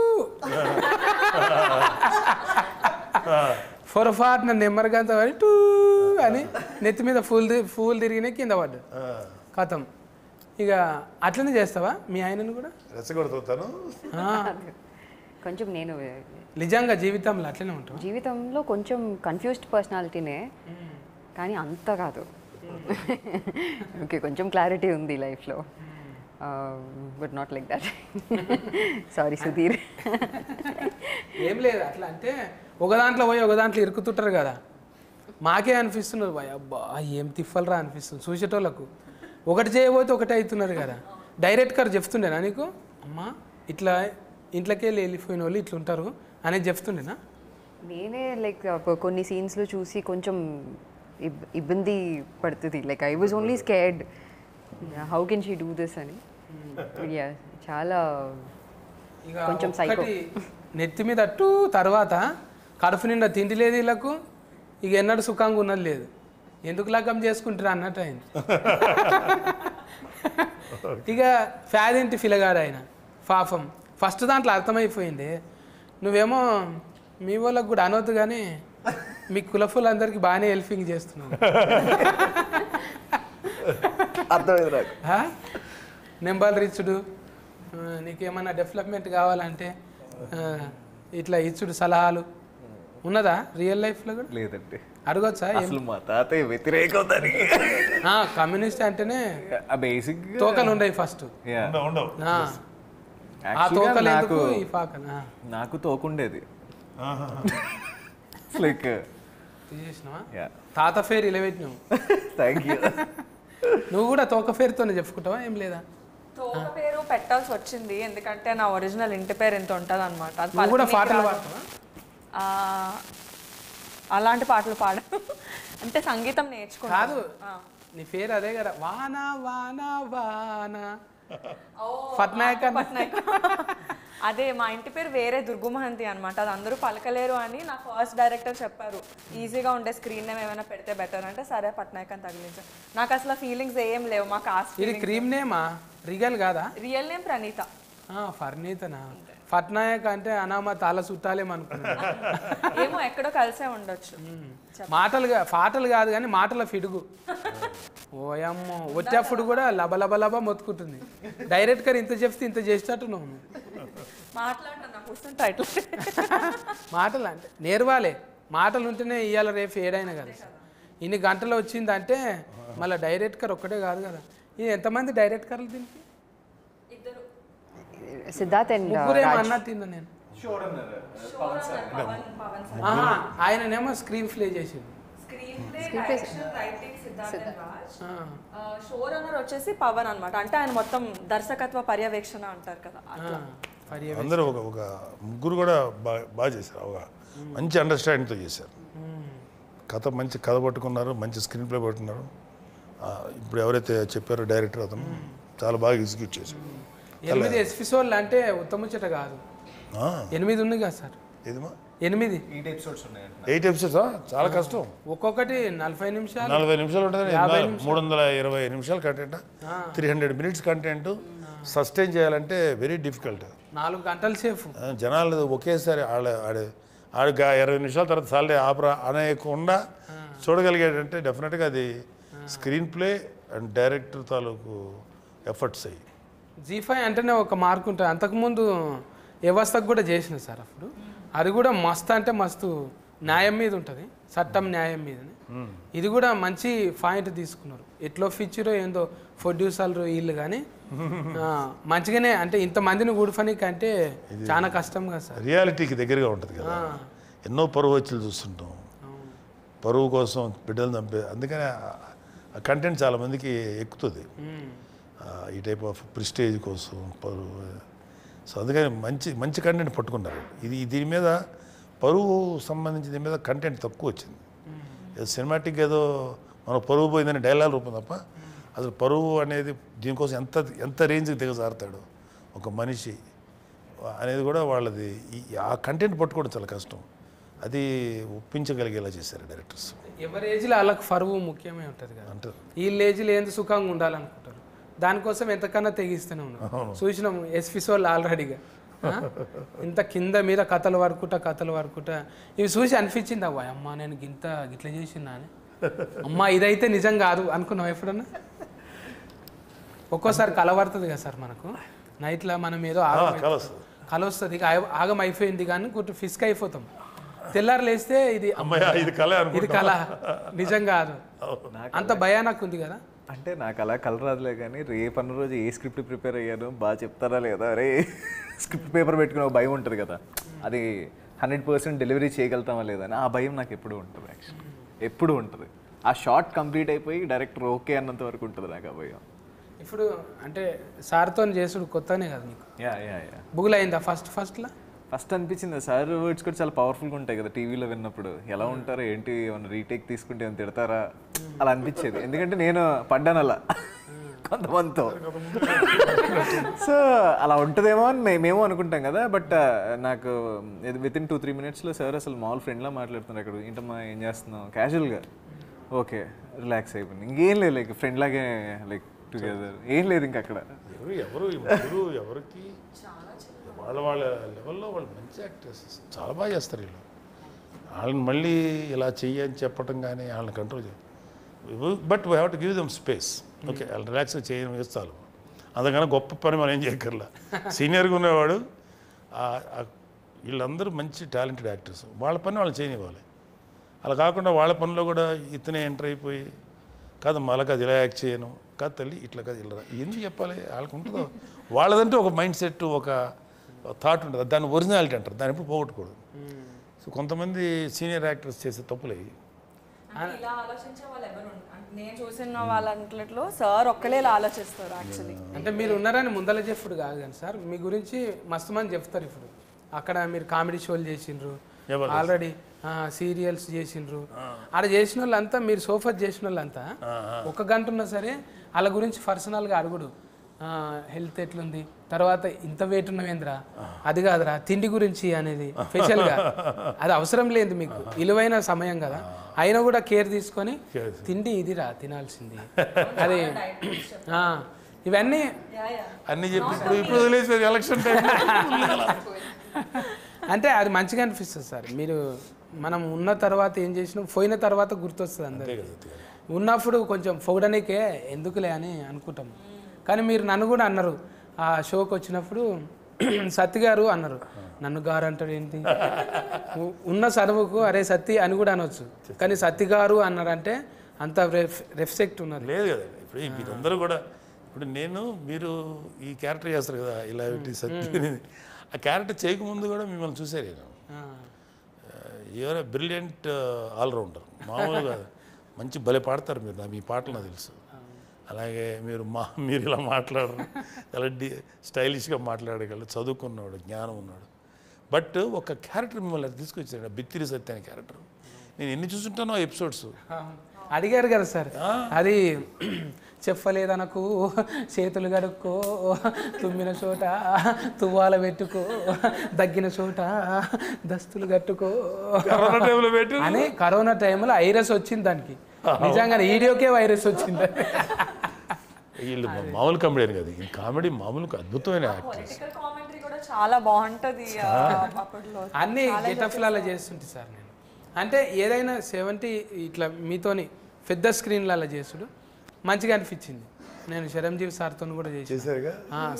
పొరపాటున నెమ్మరిగంత పడి టూ అని నెత్తి మీద ఫూల్ తిరిగినాయి, కింద పడ్డాడు. కథం. ఇక అట్లనే చేస్తావా మీ ఆయనను కూడా? రెచ్చగొడుతాను కొంచెం. నేను నిజంగా జీవితంలో అట్లనే ఉంటాం. జీవితంలో కొంచెం కన్ఫ్యూజ్డ్ పర్సనాలిటీనే, కానీ అంత కాదు. ఓకే, కొంచెం క్లారిటీ ఉంది లైఫ్లో, but not like that. Sorry Sudheer. ఏం లేదు, అట్లా అంటే ఒక దాంట్లో పోయి ఒక దాంట్లో ఇరుకుతుంటారు కదా, మాకే అనిపిస్తున్నారు భయ అబ్బా ఏం తిప్పలరా అనిపిస్తుంది చూసేటోళ్ళకు. ఒకటి చేయబోతే ఒకటి అవుతున్నారు కదా. డైరెక్ట్ గారు చెప్తుండేనా నీకు, అమ్మా ఇట్లా ఇంట్లోకి వెళ్ళిపోయిన వాళ్ళు ఇట్లా ఉంటారు అనేది చెప్తుండేనా? నేనే లైక్ కొన్ని సీన్స్లో చూసి కొంచెం ఇబ్బంది పడుతుంది. Like I was only scared, how can she do this అని. చాలా కొంచెం సైకో. నెత్తి మీద అట్టు తర్వాత కడుపు నిండా తిండి లేదు వీళ్ళకు, ఇక ఎన్నడూ సుఖంగా ఉన్నది లేదు, ఎందుకు లగ్గం చేసుకుంటారా అన్నట్టు అయింది. ఇక ఫ్యాదింటి ఫిలగాడు ఆయన పాపం. ఫస్ట్ దాంట్లో అర్థమైపోయింది. నువ్వేమో మీ వాళ్ళకు కూడా అనవద్దు కానీ మీ కులఫులందరికీ బాగానే హెల్పింగ్ చేస్తున్నావు. అర్థమైంది నాకు. నెంబర్ రిచ్చుడు, నీకేమన్నా డెవలప్మెంట్ కావాలంటే ఇట్లా ఇచ్చుడు సలహాలు ఉన్నదా రియల్ లైఫ్లో కూడా? లేదండి. అడగొచ్చా? అసలు మా తాతయ్య వ్యతిరేకం దానికి. కమ్యూనిస్ట్ అంటేనే బేసిక్ తోకలు ఉండవు ఫస్ట్. ఉండవు. ఆ తోకలు ఎందుకు ఈ పాకన? నాకు తోకుండేది. లైక్ చేసినావా? తాత ఫేర్ ఇలా పెట్టినావు. Thank you. నువ్వు కూడా తోక ఫేర్తోనే చెప్పుకుంటావా? ఏం లేదా? తోక పేరు పెట్టాల్సి వచ్చింది ఎందుకంటే నా ఒరిజినల్ ఇంటి పేరు ఎంత ఉంటుంది అనమాట. నువ్వు కూడా పాటలు పాడతావా? అలాంటి పాటలు పాడ అంటే సంగీతం నేర్చుకున్నా. కాదు, నీ పేరు అదే కదా, వానా వానా వానా పట్నాయక్. అదే మా ఇంటి పేరు వేరే దుర్గుమహంతి అనమాట, అది అందరూ పలకలేరు అని నా ఫస్ట్ డైరెక్టర్ చెప్పారు. ఈజీగా ఉండే స్క్రీన్ నేమ్ ఏమైనా పెడితే బెటర్ అంటే సరే పట్నాయక్ అని తగిలించాను. నాకు అసలు ఫీలింగ్స్ ఏం లేవు. మా కాస్ట్ ఇది క్రీమ్ నేమా? రియల్ కాదా? Real name Praneetha. ఫర్నీతనా? పట్నాయక్ అంటే అనామత్ అలా చుట్టాలేమనుకున్నా. ఏమో ఎక్కడో కలిసే ఉండొచ్చు. పాటలు కాదు కానీ మాటల ఫిడుగు. ఓయమ్మో, వచ్చేప్పుడు కూడా లబ లబ లబ మొత్తుకుంటుంది. డైరెక్ట్ గా ఇంత చెప్తే ఇంత చేసేటట్టు నువ్వు మాటలు అంటే నేర్వాలే. మాటలు ఉంటేనే ఇవాళ రేపు ఏడైనా కదా. ఇన్ని గంటలు వచ్చిందంటే మళ్ళీ డైరెక్టర్ ఒక్కటే కాదు కదా. ఇది ఎంతమంది డైరెక్టర్లు దీనికి? సిద్ధార్థ్ అండ్ అన్నట్టు నేను. ఆయననేమో స్క్రీన్ ప్లే చేసింది. షో రన్నర్ వచ్చేసి పవన్ అనమాట. అంటే ఆయన మొత్తం దర్శకత్వ పర్యవేక్షణ అంటారు కదా. అందరూ ఒక ముగ్గురు కూడా బాగా చేశారు. ఒక మంచి అండర్స్టాండింగ్తో చేశారు. మంచి కథ పట్టుకున్నారు, మంచి స్క్రీన్ ప్లే పట్టుకున్నారు. ఇప్పుడు ఎవరైతే చెప్పారో డైరెక్టర్ అతను చాలా బాగా ఎగ్జిక్యూట్ చేశారు. 8 ఎపిసోడ్లు అంటే ఉత్తముచ్చట కాదు. 8 ఉంది కదా సార్. ఏదిమా 8 8 ఎపిసోడ్స్ ఉన్నాయంట. 8 ఎపిసోడ్సా? చాలా కష్టం. ఒక్కొక్కటి 40 నిమిషాలు 40 నిమిషాలు ఉంటుంది. 320 నిమిషాలు కంటెంట్, 300 మినిట్స్ కంటెంట్ సస్టైన్ చేయాలంటే వెరీ డిఫికల్ట్. 4 గంటల సేపు జనాలు ఒకేసారి ఆడు 20 నిమిషాల తర్వాత సాలరీ ఆపరా అనేకుండా చూడగలిగాడంటే డెఫినెట్గా అది స్క్రీన్ ప్లే అండ్ డైరెక్టర్ తాలూకు ఎఫర్ట్స్ అయ్యి. G5 అంటేనే ఒక మార్క్ ఉంటుంది. అంతకుముందు వ్యవస్థకు కూడా చేసిన సార్ అప్పుడు. అది కూడా మస్తు అంటే మస్తు న్యాయం మీద ఉంటుంది, చట్టం న్యాయం మీదని. ఇది కూడా మంచి పాయింట్ తీసుకున్నారు. ఎట్లో ఫీచరో ఏందో ప్రొడ్యూసర్లు వీళ్ళు కానీ మంచిగానే, అంటే ఇంతమందిని కూడిపనికి అంటే చాలా కష్టం కదా సార్. రియాలిటీకి దగ్గరగా ఉంటుంది కదా. ఎన్నో పరువు వచ్చులు చూస్తుంటాం, పరువు కోసం బిడ్డలు చంపే. అందుకనే ఆ కంటెంట్ చాలామందికి ఎక్కుతుంది, ఈ టైప్ ఆఫ్ ప్రిస్టేజ్ కోసం పరువు. సో అందుకని మంచి మంచి కంటెంట్ పట్టుకున్నారు. దీని మీద పరువు సంబంధించి దీని మీద కంటెంట్ తక్కువ వచ్చింది. సినిమాటిక్ ఏదో మన పరువు పోయిందని డైలాగ్ రూపం తప్ప అసలు పరువు అనేది దీనికోసం ఎంత రేంజ్కి దిగజారుతాడు ఒక మనిషి అనేది కూడా వాళ్ళది. ఆ కంటెంట్ పట్టుకోవడం చాలా కష్టం. అది ఒప్పించగలిగేలా చేశారు డైరెక్టర్స్. ఎవరి ఏజ్లో వాళ్ళకి పరువు ముఖ్యమే ఉంటుంది కదా. అంటారు వీళ్ళ ఏజ్లో ఏంది సుఖంగా ఉండాలనుకుంటారు, దానికోసం ఎంతకన్నా తెగిస్తూనే ఉన్నారు. చూసినాము ఎస్పిసోళ్ళు ఆల్రెడీగా ఇంత కింద మీద కథలు వరకుట ఇవి చూసి అనిపించింది, అవ్వ అమ్మ నేను గిట్ల చేసిందా అని. అమ్మ ఇదైతే నిజం కాదు అనుకున్నాం ఎప్పుడన్నా. ఒక్కోసారి కలవడుతుంది కదా సార్ మనకు నైట్లో, మనం ఏదో కల వస్తుంది, ఆగం అయిపోయింది కానీ కొంచెం ఫిస్క్ అయిపోతాం. తెల్లారు లేస్తే ఇది కళ నిజం కాదు, అంత భయానకు ఉంది కదా. అంటే నాకు అలా కల రాదులే కానీ రేపన్న రోజు ఏ స్క్రిప్ట్ ప్రిపేర్ అయ్యాను బాగా చెప్తారా లేదా, అరే స్క్రిప్ట్ పేపర్ పెట్టుకుని ఒక భయం ఉంటుంది కదా, అది 100% డెలివరీ చేయగలుగుతామా లేదా అని ఆ భయం నాకు ఎప్పుడు ఉంటుంది. యాక్చువల్లీ ఎప్పుడు ఉంటుంది. ఆ షార్ట్ కంప్లీట్ అయిపోయి డైరెక్టర్ ఓకే అన్నంత వరకు ఉంటుంది నాకు ఆ భయం. ఇప్పుడు అంటే సార్తో చేసుడు కొత్తనే కదా నీకు? యా బుగులు అయిందా ఫస్ట్లో? ఫస్ట్ అనిపించింది సార్ వర్డ్స్ కూడా చాలా పవర్ఫుల్గా ఉంటాయి కదా టీవీలో విన్నప్పుడు. ఎలా ఉంటారో ఏంటి, ఏమన్నా రీటేక్ తీసుకుంటే ఏమైనా తిడతారా అలా అనిపించేది. ఎందుకంటే నేను పడ్డాను అలా కొంతమందితో. సో అలా ఉంటుందేమో అని మేము అనుకుంటాం కదా. బట్ నాకు వితిన్ 2-3 మినిట్స్లో సార్ అసలు మామూలు ఫ్రెండ్లా మాట్లాడుతున్నారు. అక్కడ ఏంటమ్మా ఏం చేస్తున్నావు క్యాజువల్గా, ఓకే రిలాక్స్ అయిపోయింది. ఇంకేం లేదు, లైక్ ఫ్రెండ్ లాగే లైక్ టుగెదర్, ఏం లేదు ఇంకా అక్కడ. ఎవరికి వాళ్ళ లెవెల్లో వాళ్ళు మంచి యాక్టర్స్, చాలా బాగా చేస్తారు వీళ్ళు. వాళ్ళని మళ్ళీ ఇలా చెయ్యని చెప్పడం కానీ వాళ్ళని కంట్రోల్ చేయాలి. But we have to give them space. Okay వాళ్ళు రిలాక్స్గా చేయడం వేస్తాను. అందుకని గొప్ప పని మనం ఏం చేయక్కర్లా. సీనియర్గా ఉన్నవాడు వీళ్ళందరూ మంచి టాలెంటెడ్ యాక్టర్స్, వాళ్ళ పని వాళ్ళు చేయనివ్వాలి. అలా కాకుండా వాళ్ళ పనిలో కూడా ఇతనే ఎంటర్ అయిపోయి కాదు మళ్ళీ అది ఇలా యాక్ట్ చేయను, కాదు తల్లి ఇట్లా కాదు ఇలా ఎందుకు చెప్పాలి. వాళ్ళకి ఉంటుందో వాళ్ళదంటే ఒక మైండ్ సెట్, ఒక థాట్ ఉంటుంది. దాన్ని ఒరిజినాలిటీ అంటారు, దాన్ని ఎప్పుడు పోగొట్టకూడదు. సో కొంతమంది సీనియర్ యాక్టర్స్ చేసే తప్పులు అయ్యి ఇలా ఆలోచించే వాళ్ళు ఎవరు నేను చూసిన వాళ్ళంట్లో సార్ ఒక్కలే ఇలా ఆలోచిస్తారు. యాక్చువల్లీ అంటే మీరు ఉన్నారని ముందల చెప్పుడు కాదు కానీ సార్ మీ గురించి మస్తు మంది చెప్తారు. ఇప్పుడు అక్కడ మీరు కామెడీ షోలు చేసిండ్రు, ఆల్రెడీ సీరియల్స్ చేసిండ్రు. ఆడ చేసిన వాళ్ళంతా, మీరు సోఫా చేసిన వాళ్ళంతా 1 గంట ఉన్నా సరే వాళ్ళ గురించి పర్సనల్గా అడుగుడు. హెల్త్ ఎట్లుంది, తర్వాత ఇంత వెయిట్ ఉన్నవేంద్రా, అది కాదురా తిండి గురించి అనేది స్పెషల్గా. అది అవసరం లేదు మీకు, విలువైన సమయం కదా. అయినా కూడా కేర్ తీసుకొని తిండి ఇదిరా తినాల్సింది అది ఇవన్నీ అన్నీ చెప్పి ఇప్పుడు వదిలేసారు ఎలక్షన్ టైం. అంటే అది మంచిగా అనిపిస్తుంది సార్. మీరు మనం ఉన్న తర్వాత ఏం చేసినాం, పోయిన తర్వాత గుర్తొస్తుంది అందరికీ. ఉన్నప్పుడు కొంచెం పొగడనికే ఎందుకులే అని అనుకుంటాం. కానీ మీరు నన్ను కూడా అన్నారు ఆ షోకి వచ్చినప్పుడు, సత్తి గారు అన్నారు. నన్ను గారు అంటాడు ఏంటి, ఉన్న చదువుకు అరే సత్తి అని కూడా అనొచ్చు, కానీ సత్తి గారు అన్నారంటే అంత రెస్పెక్ట్ ఉన్నది. లేదు కదా ఇప్పుడు మీరందరూ కూడా. ఇప్పుడు మీరు ఈ క్యారెక్టర్ చేస్తారు కదా ఇలా సత్తి, ఆ క్యారెక్టర్ చేయకముందు కూడా మిమ్మల్ని చూసారు. నేను యూఆర్ ఎ బ్రిలియంట్ ఆల్రౌండర్. మామూలుగా మంచి భలే పాడతారు మీరు, మీ పాటలు నాకు తెలుసు. అలాగే మీరు ఇలా మాట్లాడరు, చాలా స్టైలిష్గా మాట్లాడగలరు, చదువుకున్నాడు, జ్ఞానం ఉన్నాడు. బట్ ఒక క్యారెక్టర్ మిమ్మల్ని తీసుకొచ్చాడు, బిత్తిరి సత్య అనే క్యారెక్టర్. నేను ఎన్ని చూస్తుంటానో ఎపిసోడ్స్, అడిగారు కదా సార్, అది చెప్పలేదనకు, చేతులు గడుక్కో, తుమ్మిన చోట తువ్వాల పెట్టుకో, దగ్గిన చోట దస్తులు కట్టుకో అని కరోనా టైంలో వైరస్ వచ్చింది దానికి. నిజంగానే వీడియోకే వైరస్ వచ్చింది. వీళ్ళు మామూలు కామెడీ కదా, ఈ కామెడీ మామూలు అద్భుతమైన యాక్టర్స్. కామెంటరీ కూడా చాలా బాగుంటది అప్పట్లో. అన్ని గెటఫ్లలో చేస్తుంటే సార్ నేను, అంటే ఏదైనా 70 ఇట్లా మీతోని పెద్ద స్క్రీన్లలో చేసుడు మంచిగా అనిపించింది. నేను చిరంజీవి సార్తో కూడా చేశారుగా.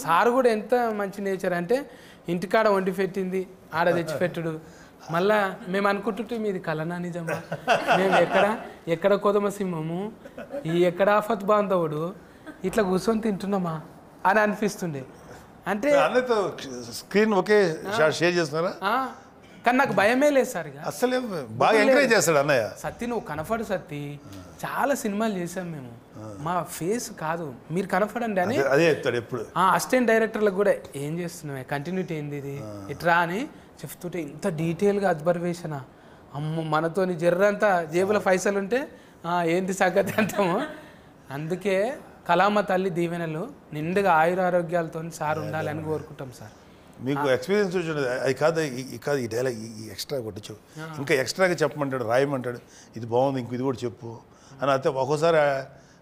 సార్ కూడా ఎంత మంచి నేచర్ అంటే ఇంటికాడ వండి పెట్టింది ఆడ తెచ్చిపెట్టుడు. మళ్ళా మేము అనుకుంటుంటే మీది కలనా నిజమా, మేము ఎక్కడ కొదమ సింహము, ఈ ఎక్కడ ఆఫత్ బాంధవుడు, ఇట్లా కూర్చొని తింటున్నామా అని అనిపిస్తుండే. అంటే అన్నతో స్క్రీన్ ఒకే షేర్ చేస్తున్నారా? కానీ నాకు భయమే లేదు సార్. ఇక అసలే బాగా ఎంకరేజ్ చేస్తాడు అన్నయ్య. సత్తి నువ్వు కనపడు సత్తి, చాలా సినిమాలు చేసాం మేము, మా ఫేస్ కాదు మీరు కనపడండి అని అదే చెప్తాడు ఎప్పుడు. అసిస్టెంట్ డైరెక్టర్లకు కూడా ఏం చేస్తున్నావు, కంటిన్యూటీ ఏంది ఇది ఇట్రా అని చెప్తుంటే ఇంత డీటెయిల్గా అబ్జర్వేషన్. అమ్మ మనతోని జర్రంతా జేబుల పైసలు ఉంటే ఏంది సంగతి అంటాము. అందుకే కళామ తల్లి దీవెనలు నిండుగా ఆయురారోగ్యాలతో సార్ ఉండాలని కోరుకుంటాం సార్. మీకు ఎక్స్పీరియన్స్ వచ్చింది అది కాదు, కాదు ఈ డైలాగ్ ఈ ఎక్స్ట్రా కొట్టచ్చు, ఇంకా ఎక్స్ట్రాగా చెప్పమంటాడు, రాయమంటాడు, ఇది బాగుంది ఇంక ఇది కూడా చెప్పు అని. అయితే ఒక్కోసారి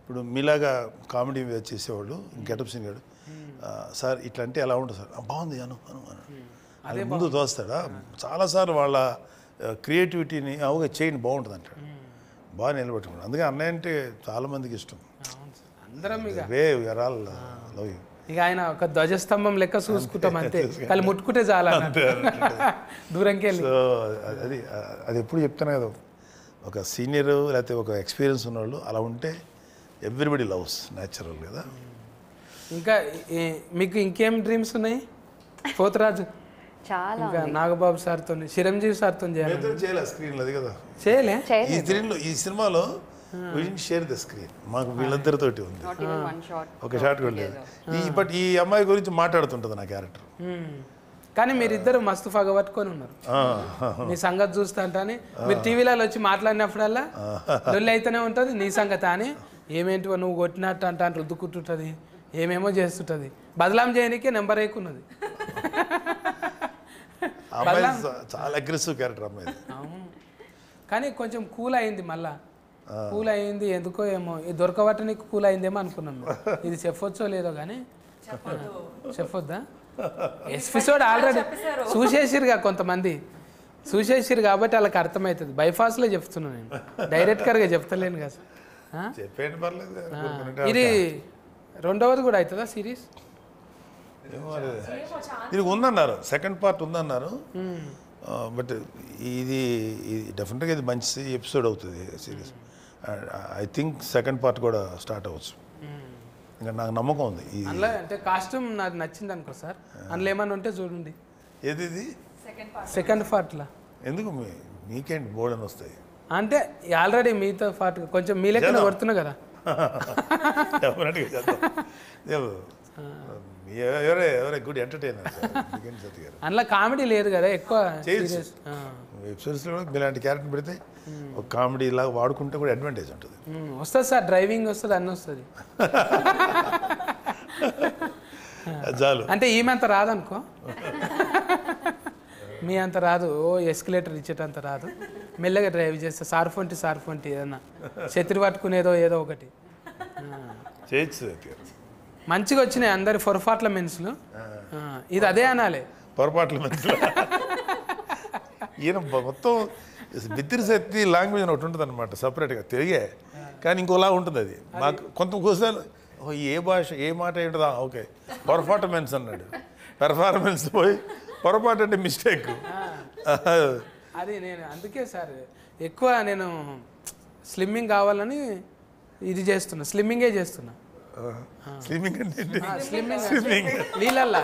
ఇప్పుడు మీలాగా కామెడీ చేసేవాళ్ళు గెటప్ సీన్ గాడు, సార్ ఇట్లా అంటే ఎలా ఉంటుంది సార్, బాగుంది అను అది ముందు తోస్తాడా. చాలాసార్లు వాళ్ళ క్రియేటివిటీని అవుగా చేయండి బాగుంటుంది అంటాడు, బాగా నిలబెట్టుకున్నాడు. అందుకే అన్నయ్య అంటే చాలామందికి ఇష్టం. అందరం ఇక లవ్ యూ. ఇక ఆయన ఒక ధ్వజస్తంభం లెక్క చూసుకుంటాం అంతే, కానీ ముట్టుకుంటే చాలా దూరంకి వెళ్ళి. సో అది ఎప్పుడు చెప్తాను కదా, ఒక సీనియర్ లేకపోతే ఒక ఎక్స్పీరియన్స్ ఉన్నవాళ్ళు అలా ఉంటే ఎవ్రీబడి లవ్స్ న్యాచురల్ కదా. ఇంకా మీకు ఇంకేం డ్రీమ్స్ ఉన్నాయి పోతరాజు? చాలా ఇంకా నాగబాబు సార్తో, చిరంజీవి సార్తో చేయాలి స్క్రీన్లో అది కదా. చేయలే ఈ స్క్రీన్లో ఈ సినిమాలో షేర్ ద స్క్రీన్ మాకు వీళ్ళిద్దరితోటి ఉంది, ఒక షాట్ కూడా లేదు. బట్ ఈ అమ్మాయి గురించి మాట్లాడుతుంటుంది నా క్యారెక్టర్. కానీ మీరిద్దరు మస్తు పగబట్టుకొని ఉన్నారు. నీ సంగతి చూస్తా అని మీరు టీవీలలో వచ్చి మాట్లాడినప్పుడల్లా లొల్లి అయితేనే ఉంటుంది. నీ సంగతి అని ఏమేంటివో నువ్వు కొట్టినట్టు అంటే రుద్దుకుంటుంటుంది, ఏమేమో చేస్తుంటుంది. బదలాం చేయడానికే నెంబర్ ఎక్కున్నది. చాలా అగ్రెసివ్ క్యారెక్టర్ అమ్మాయి. కానీ కొంచెం కూల్ అయింది, మళ్ళా కూల్ అయింది ఎందుకో ఏమో, దొరకబట్టనికి కూల్ అయిందేమో అనుకున్నాను. ఇది చెప్పొచ్చో లేదో కానీ చెప్పొద్దా? ఎపిసోడ్ ఆల్రెడీ చూసేసిరుగా కొంతమంది, చూసేసిరు కాబట్టి వాళ్ళకి అర్థమవుతుంది. బైపాస్లో చెప్తున్నాను నేను, డైరెక్ట్గా చెప్తలేను కదా. ఇది రెండవది కూడా అవుతుందా సిరీస్? ఇది ఉందన్నారు, సెకండ్ పార్ట్ ఉందన్నారు. బట్ ఇది డెఫినెట్గా ఇది మంచి ఎపిసోడ్ అవుతుంది series. I think second part కూడా స్టార్ట్ అవ్వచ్చు, ఇంకా నాకు నమ్మకం ఉంది. అందులో అంటే కాస్ట్యూమ్ నాకు నచ్చింది అనుకో సార్, అందులో ఏమన్నా ఉంటే చూడండి. ఏది ఇది సెకండ్ పార్ట్లో ఎందుకు మీకేంటి బోర్డు అని వస్తాయి అంటే ఆల్రెడీ మీతో పాటు కొంచెం మీ లెక్కన కొడుతున్నా కదా. ఎవరే గుడ్ ఎంటర్టైనర్ అందులో కామెడీ లేదు కదా ఎక్కువ. వెబ్సిరీస్లో కూడా మీలాంటి క్యారెక్టర్ పెడితే ఒక కామెడీ లాగా వాడుకుంటే కూడా అడ్వాంటేజ్ ఉంటుంది. వస్తుంది సార్, డ్రైవింగ్ వస్తుంది, అన్నీ వస్తుంది. చాలు అంటే ఈమె అంత రాదనుకో, మీ అంత రాదు, ఓ ఎస్కలేటర్ ఇచ్చేటంత రాదు. మెల్లగా డ్రైవ్ చేస్తే సార్ఫొంటి ఏదన్నా చెత్రి పట్టుకునేదో ఏదో ఒకటి చేయొచ్చు. మంచిగా వచ్చినాయి అందరి పొరపాట్ల మెన్సులు. ఇది అదే అనాలి, పొరపాట్ల మెన్సులు. ఈయన మొత్తం బిత్తిరి శక్తి లాంగ్వేజ్ అని ఒకటి ఉంటుంది అనమాట సపరేట్గా తెలిగే, కానీ ఇంకోలా ఉంటుంది అది. మాకు కొంత కోసాలు ఏ భాష ఏ మాట ఏంటదా, ఓకే పర్ఫార్మెన్స్ అన్నాడు, పెర్ఫార్మెన్స్ పోయి పొరపాటు అంటే మిస్టేక్. అది నేను అందుకే సార్ ఎక్కువ నేను స్లిమ్మింగ్ కావాలని ఇది చేస్తున్నా, స్లిమ్మింగే చేస్తున్నా. స్లిమ్మింగ్ అంటే స్లిమ్మింగ్ నీళ్ళల్లా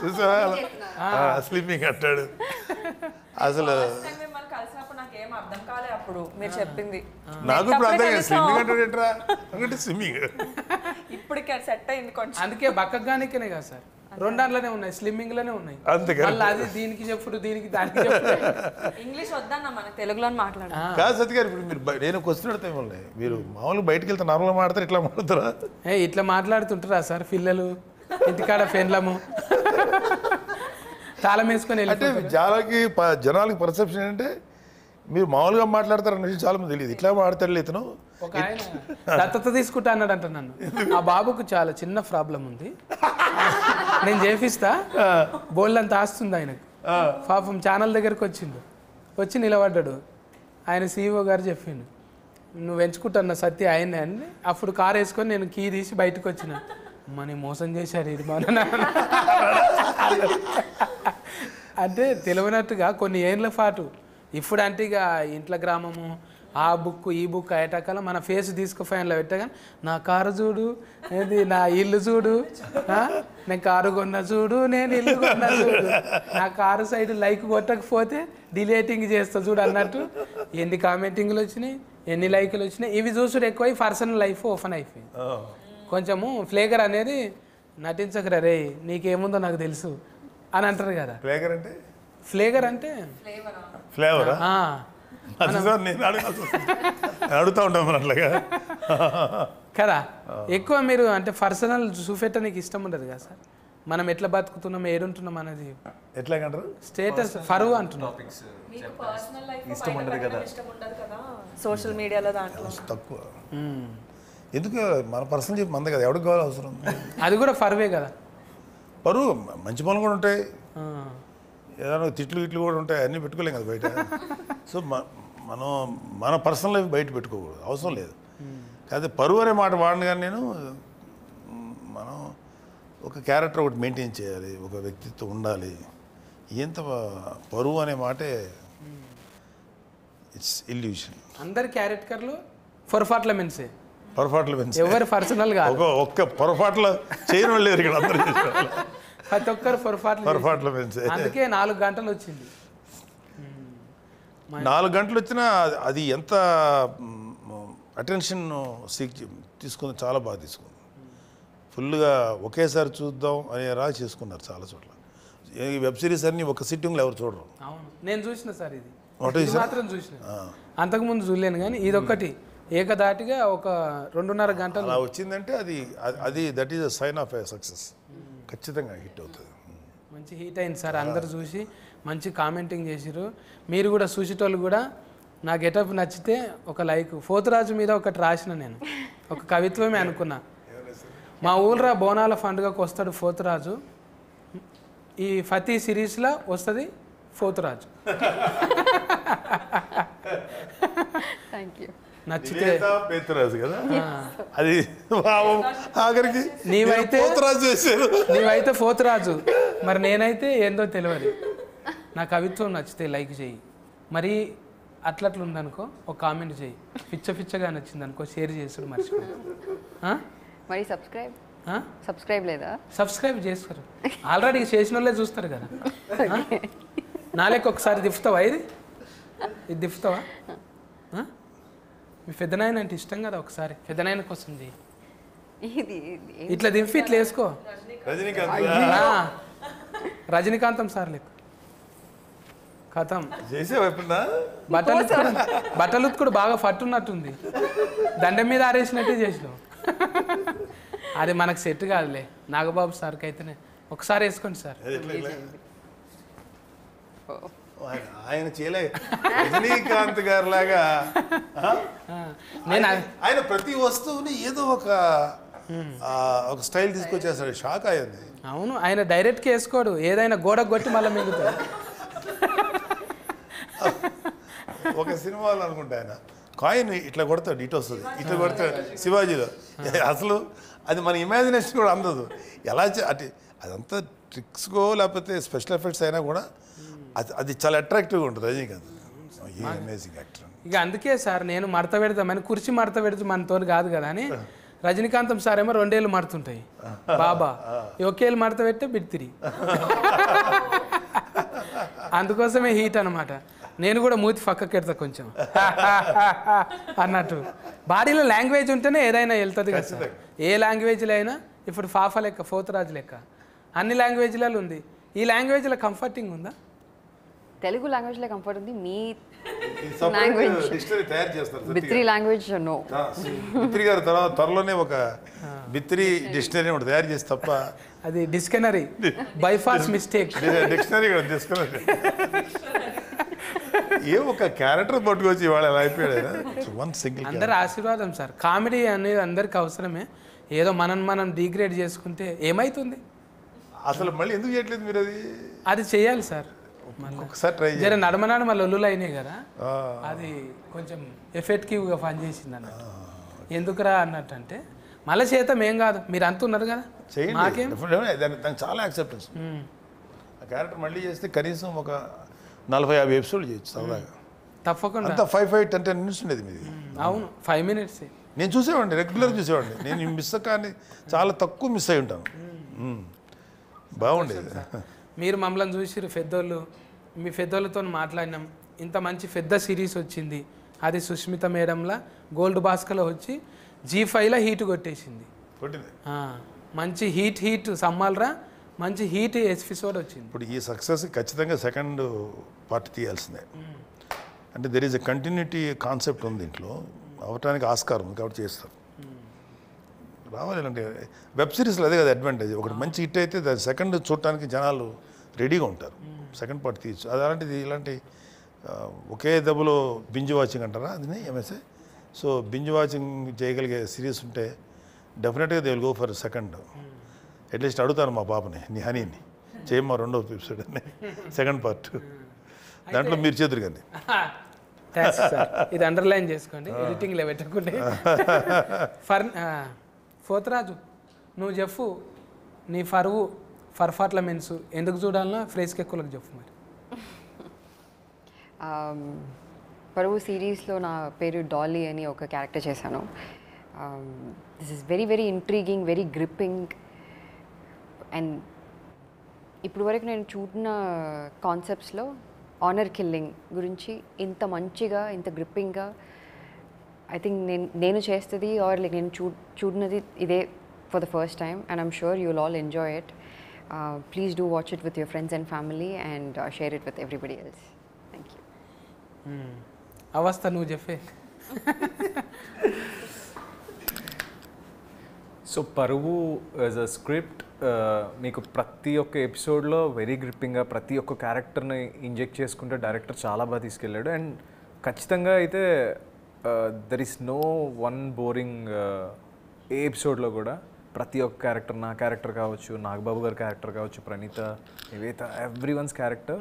చూసా స్లిమ్మింగ్ అంటాడు. అసలు నాకేం అర్థం కాలే అప్పుడు మీరు చెప్పింది. నాకు ఇప్పుడు అర్థం కాదు స్విమ్మింగ్ అంటే ఏంట్రా అంటే స్విమ్మింగ్. ఇప్పుడు సెట్ అయింది కొంచెం. అందుకే బక్కగానికనే కదా సార్ రెండాట్లోనే ఉన్నాయి, స్లిమ్మింగ్లోనే ఉన్నాయి. అంతే కదా. మళ్ళీ అది దీనికి చెప్పుడు, దీనికి దానికి చెప్పుడు. ఇంగ్లీష్ వద్దన్న మన తెలుగులో మాట్లాడు. కాదు సత్య గారు, ఇప్పుడు మీరు నేను క్వశ్చన్ అడితే మిమ్మల్ని, మీరు మామూలుగా బయటకు వెళ్తే నార్మల్గా మాడతారు, ఇట్లా మాడతారా? ఇట్లా మాట్లాడుతుంటారా సార్ పిల్లలు ఇంటికాడ ఫెన్లము తాళం వేసుకొని అంటే వెళ్ళిపోతారు. జనాలకి పర్సెప్షన్ ఏంటంటే మీరు మామూలుగా మాట్లాడతారు అనే విషయం చాలా మంది తెలియదు. ఇట్లా మాడతాడు ఇతను. ఒక ఆయన దత్తత తీసుకుంటా అన్నాడంట నన్ను. ఆ బాబుకు చాలా చిన్న ప్రాబ్లం ఉంది, నేను చేపిస్తా, బోల్డ్ అంత ఆస్తుంది ఆయనకు. పాపం ఛానల్ దగ్గరికి వచ్చి నిలబడ్డాడు. ఆయన CEO గారు చెప్పిండు, నువ్వు ఎంచుకుంటున్న సత్య ఆయనే అని. అప్పుడు కారు వేసుకొని నేను కీ తీసి బయటకు వచ్చిన. మనీ మోసం చేశారు ఇది మన అంటే తెలియనట్టుగా కొన్ని ఏళ్ళ పాటు. ఇప్పుడు అంటే ఇక ఇంట్లో గ్రామము, ఆ బుక్ ఈ బుక్ అయ్యేటకాల మన ఫేస్ తీసుకుపోయినలో పెట్టగా, నా కారు చూడు, ఏది నా ఇల్లు చూడు, నేను కారు కొన్నా చూడు, నేను ఇల్లు కొన్నా చూడు, నా కారు సైడ్ లైక్ కొట్టకపోతే డిలేటింగ్ చేస్తా చూడు అన్నట్టు ఎన్ని కామెంటింగ్లు వచ్చినాయి, ఎన్ని లైకులు వచ్చినాయి. ఇవి చూసుడు ఎక్కువై పర్సనల్ లైఫ్ ఓపెన్ అయిపోయింది. కొంచెము ఫ్లేగర్ అనేది నటించకరా రే, నీకేముందో నాకు తెలుసు అని అంటారు కదా. ఫ్లేగర్ అంటే ఫ్లేగర్ అంటే ఫ్లేవరా? నేను అడుగుతా ఉంటాం మరి అట్లాగా కదా. ఎక్కువ మీరు అంటే పర్సనల్ చూపెట్టడానికి ఇష్టం ఉండదు కదా సార్. మనం ఎట్లా బతుకుతున్నాం, ఏడుంటున్నాం అనేది ఎట్లాగంటారు, స్టేటస్ ఫరువు అంటున్నాం. ఇష్టం ఉండదు కదా సోషల్ మీడియాలో దాంట్లో తక్కువ. ఎందుకు మన పర్సనల్ చెప్పి మంద కదా, ఎవరికి కావాలి అవసరం. అది కూడా ఫరువే కదా. పరువు మంచి పనులు కూడా ఉంటాయి, ఏదైనా తిట్లు గిట్లు కూడా ఉంటాయి, అన్నీ పెట్టుకోలేం కదా బయట. సో మనం మన పర్సనల్ లైఫ్ బయట పెట్టుకోకూడదు, అవసరం లేదు. కాకపోతే పరువు అనే మాట వాడిన కానీ నేను, మనం ఒక క్యారెక్టర్ ఒకటి మెయింటైన్ చేయాలి, ఒక వ్యక్తిత్వం ఉండాలి. ఎంత పరువు అనే మాటే ఇట్స్ ఇల్యూషన్. అందరి క్యారెక్టర్లు పొరపాట్ల మెన్సే, పొరపాట్లు పెంచి ఎవరు పర్సనల్ గా ఒక్క పొరపాట్లు చేయడం లేరు ఇక్కడ అందరూ. ప్రతి ఒక్కరు పొరపాట్లు పెంచి అందుకే 4 గంటలు వచ్చింది. 4 గంటలు వచ్చినా అది ఎంత అటెన్షన్ తీసుకుంది, చాలా బాగా తీసుకుంది. ఫుల్గా ఒకేసారి చూద్దాం అనేలా చేసుకున్నారు చాలా చోట్ల. ఈ వెబ్ సిరీస్ అన్ని ఒక సిట్టింగ్లో ఎవరు చూడరు. అవును, నేను చూసిన సార్ ఇది మాత్రం చూసిన, అంతకుముందు చూడలేను. కానీ ఇదొక్కటి ఏకదాటిగా ఒక 2.5 గంటలు అలా వచ్చిందంటే అది that is a sign of a success. ఖచ్చితంగా హిట్ అవుతుంది. మంచి హిట్ అయింది సార్. అందరు చూసి మంచి కామెంటింగ్ చేసిరు. మీరు కూడా చూసేటోళ్ళు కూడా నా గెటప్ నచ్చితే ఒక లైక్. పోతురాజు మీద ఒకటి రాసిన, నేను ఒక కవిత్వమే అనుకున్నా. మా ఊళ్ళో బోనాల పండుగకు వస్తాడు పోతురాజు, ఈ ఫతీ సిరీస్లో వస్తుంది పోతురాజు. Thank you. నచ్చితే పేతురాజు కదా అది, ఆఖరికి నీవైతే పోతురాజు చేశారు. నీవైతే పోతురాజు, మరి నేనైతే ఏందో తెలియదు. నా కవిత్వం నచ్చితే లైక్ చేయి, మరి అట్లట్లు ఉందనుకో ఒక కామెంట్ చేయి, పిచ్చగా నచ్చింది అనుకో షేర్ చేసుడు మర్చిపో. మరి సబ్స్క్రైబ్ లేదా? సబ్స్క్రైబ్ చేస్తారు, ఆల్రెడీ చేసిన వాళ్ళే చూస్తారు కదా. నాలేక ఒకసారి దిఫ్తావా, ఇది దిఫ్తావా? మీ పెద్దనాయన అంటే ఇష్టం కదా, ఒకసారి పెద్దనాయన కోసం చేయి. ఇట్లా దింపి ఇట్లా వేసుకో. రజనీకాంతం సార్ లెక్క కథం బట్టలు ఉత్తుకుడు బాగా పట్టున్నట్టుంది, దండం మీద ఆరేసినట్టే చేసినావు. అది మనకు సెట్ కాదులే. నాగబాబు సార్కి అయితేనే ఒకసారి వేసుకోండి సార్. ఆయన చేయలే రజనీకాంత్ గారు లాగా. ఆయన ప్రతి వస్తువుని ఏదో ఒక స్టైల్ తీసుకొచ్చేస్తాడు, షాక్ అయ్యింది. అవును, ఆయన డైరెక్ట్గా వేసుకోడు, ఏదైనా గోడ కొట్టి మళ్ళీ మిగుతాడు. ఒక సినిమాలో అనుకుంటా ఆయన కాయిన్ ఇట్లా కొడతాడు, ఇటు వస్తుంది, ఇట్లా కొడతాడు శివాజీలో. అసలు అది మన ఇమాజినేషన్ కూడా అందదు. ఎలా అంటే అదంతా ట్రిక్స్కో లేకపోతే స్పెషల్ ఎఫెక్ట్స్ అయినా కూడా అది చాలా అట్రాక్టివ్గా ఉంటుంది రజనీకాంత్. Amazing actor. ఇక అందుకే సార్ నేను మడత పెడతామని, కుర్చీ మడత పెడితే మనతో కాదు కదా అని. రజనీకాంతం సార్ ఏమో 2 ఏళ్ళు మడుతుంటాయి, బాబా ఒకేళ్ళు మడత పెట్టే బిడ్తిరి. అందుకోసమే హీట్ అనమాట. నేను కూడా మూతి పక్కకెడతా కొంచెం అన్నట్టు. బాడీలో లాంగ్వేజ్ ఉంటేనే ఏదైనా వెళ్తుంది కదా సార్. ఏ లాంగ్వేజ్లో అయినా ఇప్పుడు ఫాఫా లెక్క, పోతురాజు లెక్క అన్ని లాంగ్వేజ్లలో ఉంది. ఈ లాంగ్వేజ్లో కంఫర్టింగ్ ఉందా? తెలుగు లాంగ్వేజ్లో కంఫర్ట్ ఉంది. మీ లాంగ్వేజ్ డిక్షనరీ తయారు చేస్తారు బిత్రి లాంగ్వేజ్ నో. బిత్రి గారు తర్వాత త్వరలోనే ఒక బిత్రి డిక్షనరీ ఒకటి తయారు చేసి తప్ప అది dictionary bypass mistake. Dictionary dictionary ఏ ఒక క్యారెక్టర్ పట్టుకొచ్చి ఇవాళ ఎలా అయిపోయాడు. వన్ సింగిల్ అందరి ఆశీర్వాదం సార్. కామెడీ అనేది అందరికి అవసరమే. ఏదో మనం డిగ్రేడ్ చేసుకుంటే ఏమైతుంది? అసలు మళ్ళీ ఎందుకు చేయట్లేదు మీరు? అది చేయాలి సార్. ఒకసారి ట్రై జర నడమనాడు మళ్ళీ ఒల్లులు అయినాయి కదా, అది కొంచెం ఎఫెక్టివ్గా పనిచేసింది అన్నట్టు. ఎందుకురా అన్నట్టు అంటే మళ్ళీ చేతం ఏం కాదు, మీరు అంత ఉన్నారు కదా మాకేం. దానికి చాలా యాక్సెప్టెన్స్. ఆ క్యారెక్టర్ మళ్ళీ చేస్తే కనీసం ఒక 40-50 ఎపిసోడ్లు చేయొచ్చు సరదాగా. తప్పకుండా అంతా 5-10 మినిట్స్ ఉండేది మీది. అవును 5 minutes. నేను చూసేవాడిని, రెగ్యులర్ చూసేవాడిని. నేను మిస్ కానీ చాలా తక్కువ మిస్ అయి ఉంటాను. బాగుండేది. మీరు మమ్మల్ని చూసిరు పెద్దోళ్ళు, మీ పెద్దోళ్ళతో మాట్లాడినాం. ఇంత మంచి పెద్ద సిరీస్ వచ్చింది, అది సుష్మిత మేడంలా గోల్డ్ బాస్కలో వచ్చి G5లో హీట్ కొట్టేసింది. కొట్టింది మంచి హీట్ సమ్మాలరా, మంచి హీట్ ఎపిసోడ్ వచ్చింది. ఇప్పుడు ఈ సక్సెస్ ఖచ్చితంగా సెకండ్ పార్ట్ తీయాల్సిందే. అంటే there is a continuity concept ఉంది దీంట్లో, అవటానికి ఆస్కారం ఉంది కాబట్టి చేస్తారు. రావాలి అంటే వెబ్ సిరీస్లో అదే కదా అడ్వాంటేజ్. ఒకటి మంచి హిట్ అయితే దాని సెకండ్ చూడటానికి జనాలు రెడీగా ఉంటారు, సెకండ్ పార్ట్ తీయచ్చు. అది అలాంటిది ఇలాంటి ఒకే దెబ్బలో బింజ్ వాచింగ్ అంటారా అది ఎంఎస్ఏ. సో బింజ్ వాచింగ్ చేయగలిగే సిరీస్ ఉంటే డెఫినెట్గా they will go for second. At least అడుగుతాను మా పాపని, నీ హనీని చేయమ్మా 2వ ఎపిసోడ్ అని, సెకండ్ పార్ట్. దాంట్లో మీరు చేతురు కానీ ఇది అండర్లైన్ చేసుకోండి, ఎడిటింగ్లో పెట్టకుంటే. పోతరాజు నువ్వు చెప్పు, నీ పర్ఫార్మెన్స్ ఎందుకు చూడాలన్నా ఫ్రేస్కి ఎక్కువలకు చెప్పు మరి. పరువు సిరీస్లో నా పేరు డాలీ అని ఒక క్యారెక్టర్ చేశాను. This is very very intriguing, very gripping. And ఇప్పుడు వరకు నేను చూడిన కాన్సెప్ట్స్లో ఆనర్ కిల్లింగ్ గురించి ఇంత మంచిగా, ఇంత గ్రిప్పింగ్గా ఐ థింక్ నేను చేస్తుంది ఆర్ లైక్ నేను చూడినది ఇదే for the first time. And I'm sure you will all enjoy it. Please do watch it with your friends and family and share it with everybody else. Thank you. అవస్థ నువ్వు చెప్పే. So పరువు as a script మీకు ప్రతి ఒక్క ఎపిసోడ్లో very గ్రిప్పింగ్గా ప్రతి ఒక్క క్యారెక్టర్ని ఇంజెక్ట్ చేసుకుంటే డైరెక్టర్ చాలా బాగా తీసుకెళ్ళాడు. అండ్ ఖచ్చితంగా అయితే there is no one boring ఏ ఎపిసోడ్లో కూడా. ప్రతి ఒక్క క్యారెక్టర్, నా క్యారెక్టర్ కావచ్చు, నాగబాబు గారి క్యారెక్టర్ కావచ్చు, Praneetha, Nivetha, every one's character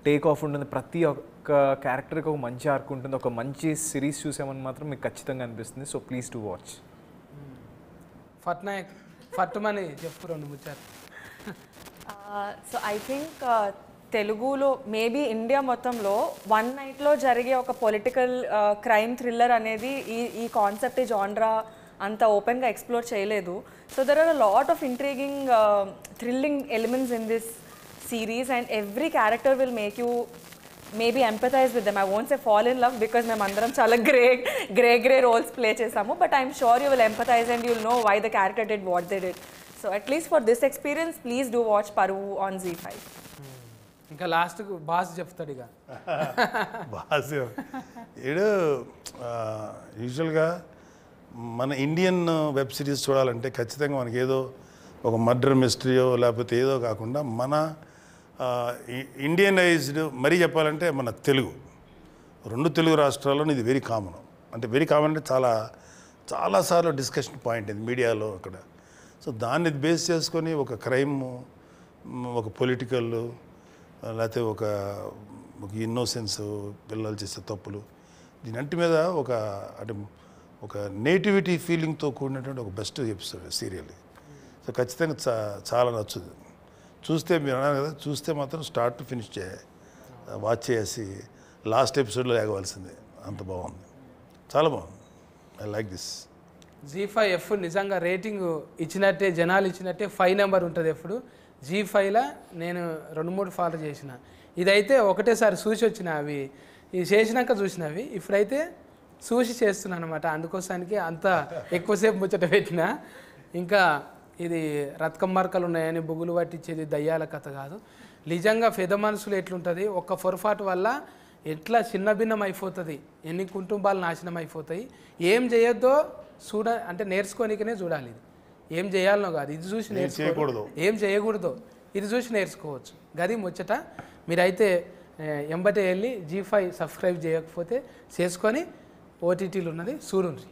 take off ఉంటుంది. ప్రతి ఒక్క క్యారెక్టర్కి ఒక మంచి ఆర్క్ ఉంటుంది. ఒక మంచి సిరీస్ చూసామని మాత్రం మీకు ఖచ్చితంగా అనిపిస్తుంది. So please to watch. ఫట్నాయక్ ఫట్టుమని చెప్పు 2 ముచ్చారు. సో ఐ థింక్ తెలుగులో మేబీ ఇండియా మొత్తంలో వన్ నైట్లో జరిగే ఒక పొలిటికల్ క్రైమ్ థ్రిల్లర్ అనేది ఈ కాన్సెప్ట్, ఈ జాన్రా అంత ఓపెన్గా ఎక్స్ప్లోర్ చేయలేదు. So there are a lot of intriguing thrilling elements in this series and every character will make you maybe empathize with them. I won't say fall in love because మేము అందరం చాలా gray roles play చేసాము, but I'm sure you will empathize and you'll know why the character did what they did. So at least for this experience, please do watch Paruvu on Z5. ఇంకా లాస్ట్కు boss చెప్తాడు ఇక. Boss ఏడు యూజువల్గా మన Indian web series చూడాలంటే ఖచ్చితంగా మనకి ఏదో ఒక మర్డర్ మిస్టరీయో లేకపోతే ఏదో కాకుండా మన ఇండియనైజ్డ్ మరీ చెప్పాలంటే మన తెలుగు 2 తెలుగు రాష్ట్రాల్లో ఇది వెరీ కామన్. అంటే వెరీ కామన్ అంటే చాలాసార్లు డిస్కషన్ పాయింట్ ఇది మీడియాలో అక్కడ. సో దాన్ని బేస్ చేసుకొని ఒక క్రైమ్, ఒక పొలిటికల్, లేకపోతే ఒక ఇన్నోసెన్స్, పిల్లలు చేసే తప్పులు, దీనంటి మీద ఒక నేటివిటీ ఫీలింగ్తో కూడినటువంటి ఒక బెస్ట్ ఎపిసోడ్ సీరియల్. సో ఖచ్చితంగా చాలా నచ్చుతుంది. చూస్తే మీరు అన్నారు కదా, చూస్తే మాత్రం స్టార్ట్ టు ఫినిష్ వాచ్ చేసి లాస్ట్ ఎపిసోడ్లో లేగవలసిందే. అంత బాగుంది, చాలా బాగుంది. I like this. G5 నిజంగా రేటింగ్ ఇచ్చినట్టే, జనాలు ఇచ్చినట్టే 5 నెంబర్ ఉంటుంది ఎప్పుడు. G5లో నేను 2-3 ఫాలో చేసిన. ఇదైతే ఒకటేసారి చూసి వచ్చిన, అవి ఇవి చేసినాక చూసినవి. ఇప్పుడైతే చూసి చేస్తున్నాను అనమాట. అందుకోసానికి అంత ఎక్కువసేపు ముచ్చట పెట్టిన. ఇంకా ఇది రత్కం మార్కలు ఉన్నాయని బుగులు పట్టించేది దయ్యాల కథ కాదు. నిజంగా పెద్ద మనసులు ఎట్లుంటుంది, ఒక్క పొరపాటు వల్ల ఎట్లా చిన్న భిన్నం అయిపోతుంది, ఎన్ని కుటుంబాలు నాశనం అయిపోతాయి. ఏం చేయొద్దో అంటే నేర్చుకోనికనే చూడాలి. ఇది ఏం చేయాలనో కాదు, ఇది చూసి నేర్చుకోకూడదు, ఏం చేయకూడదో ఇది చూసి నేర్చుకోవచ్చు. గది ముచ్చట. మీరైతే ఎంబటే వెళ్ళి G5 సబ్స్క్రైబ్ చేయకపోతే చేసుకొని ఓటీటీలు ఉన్నది చూడండి.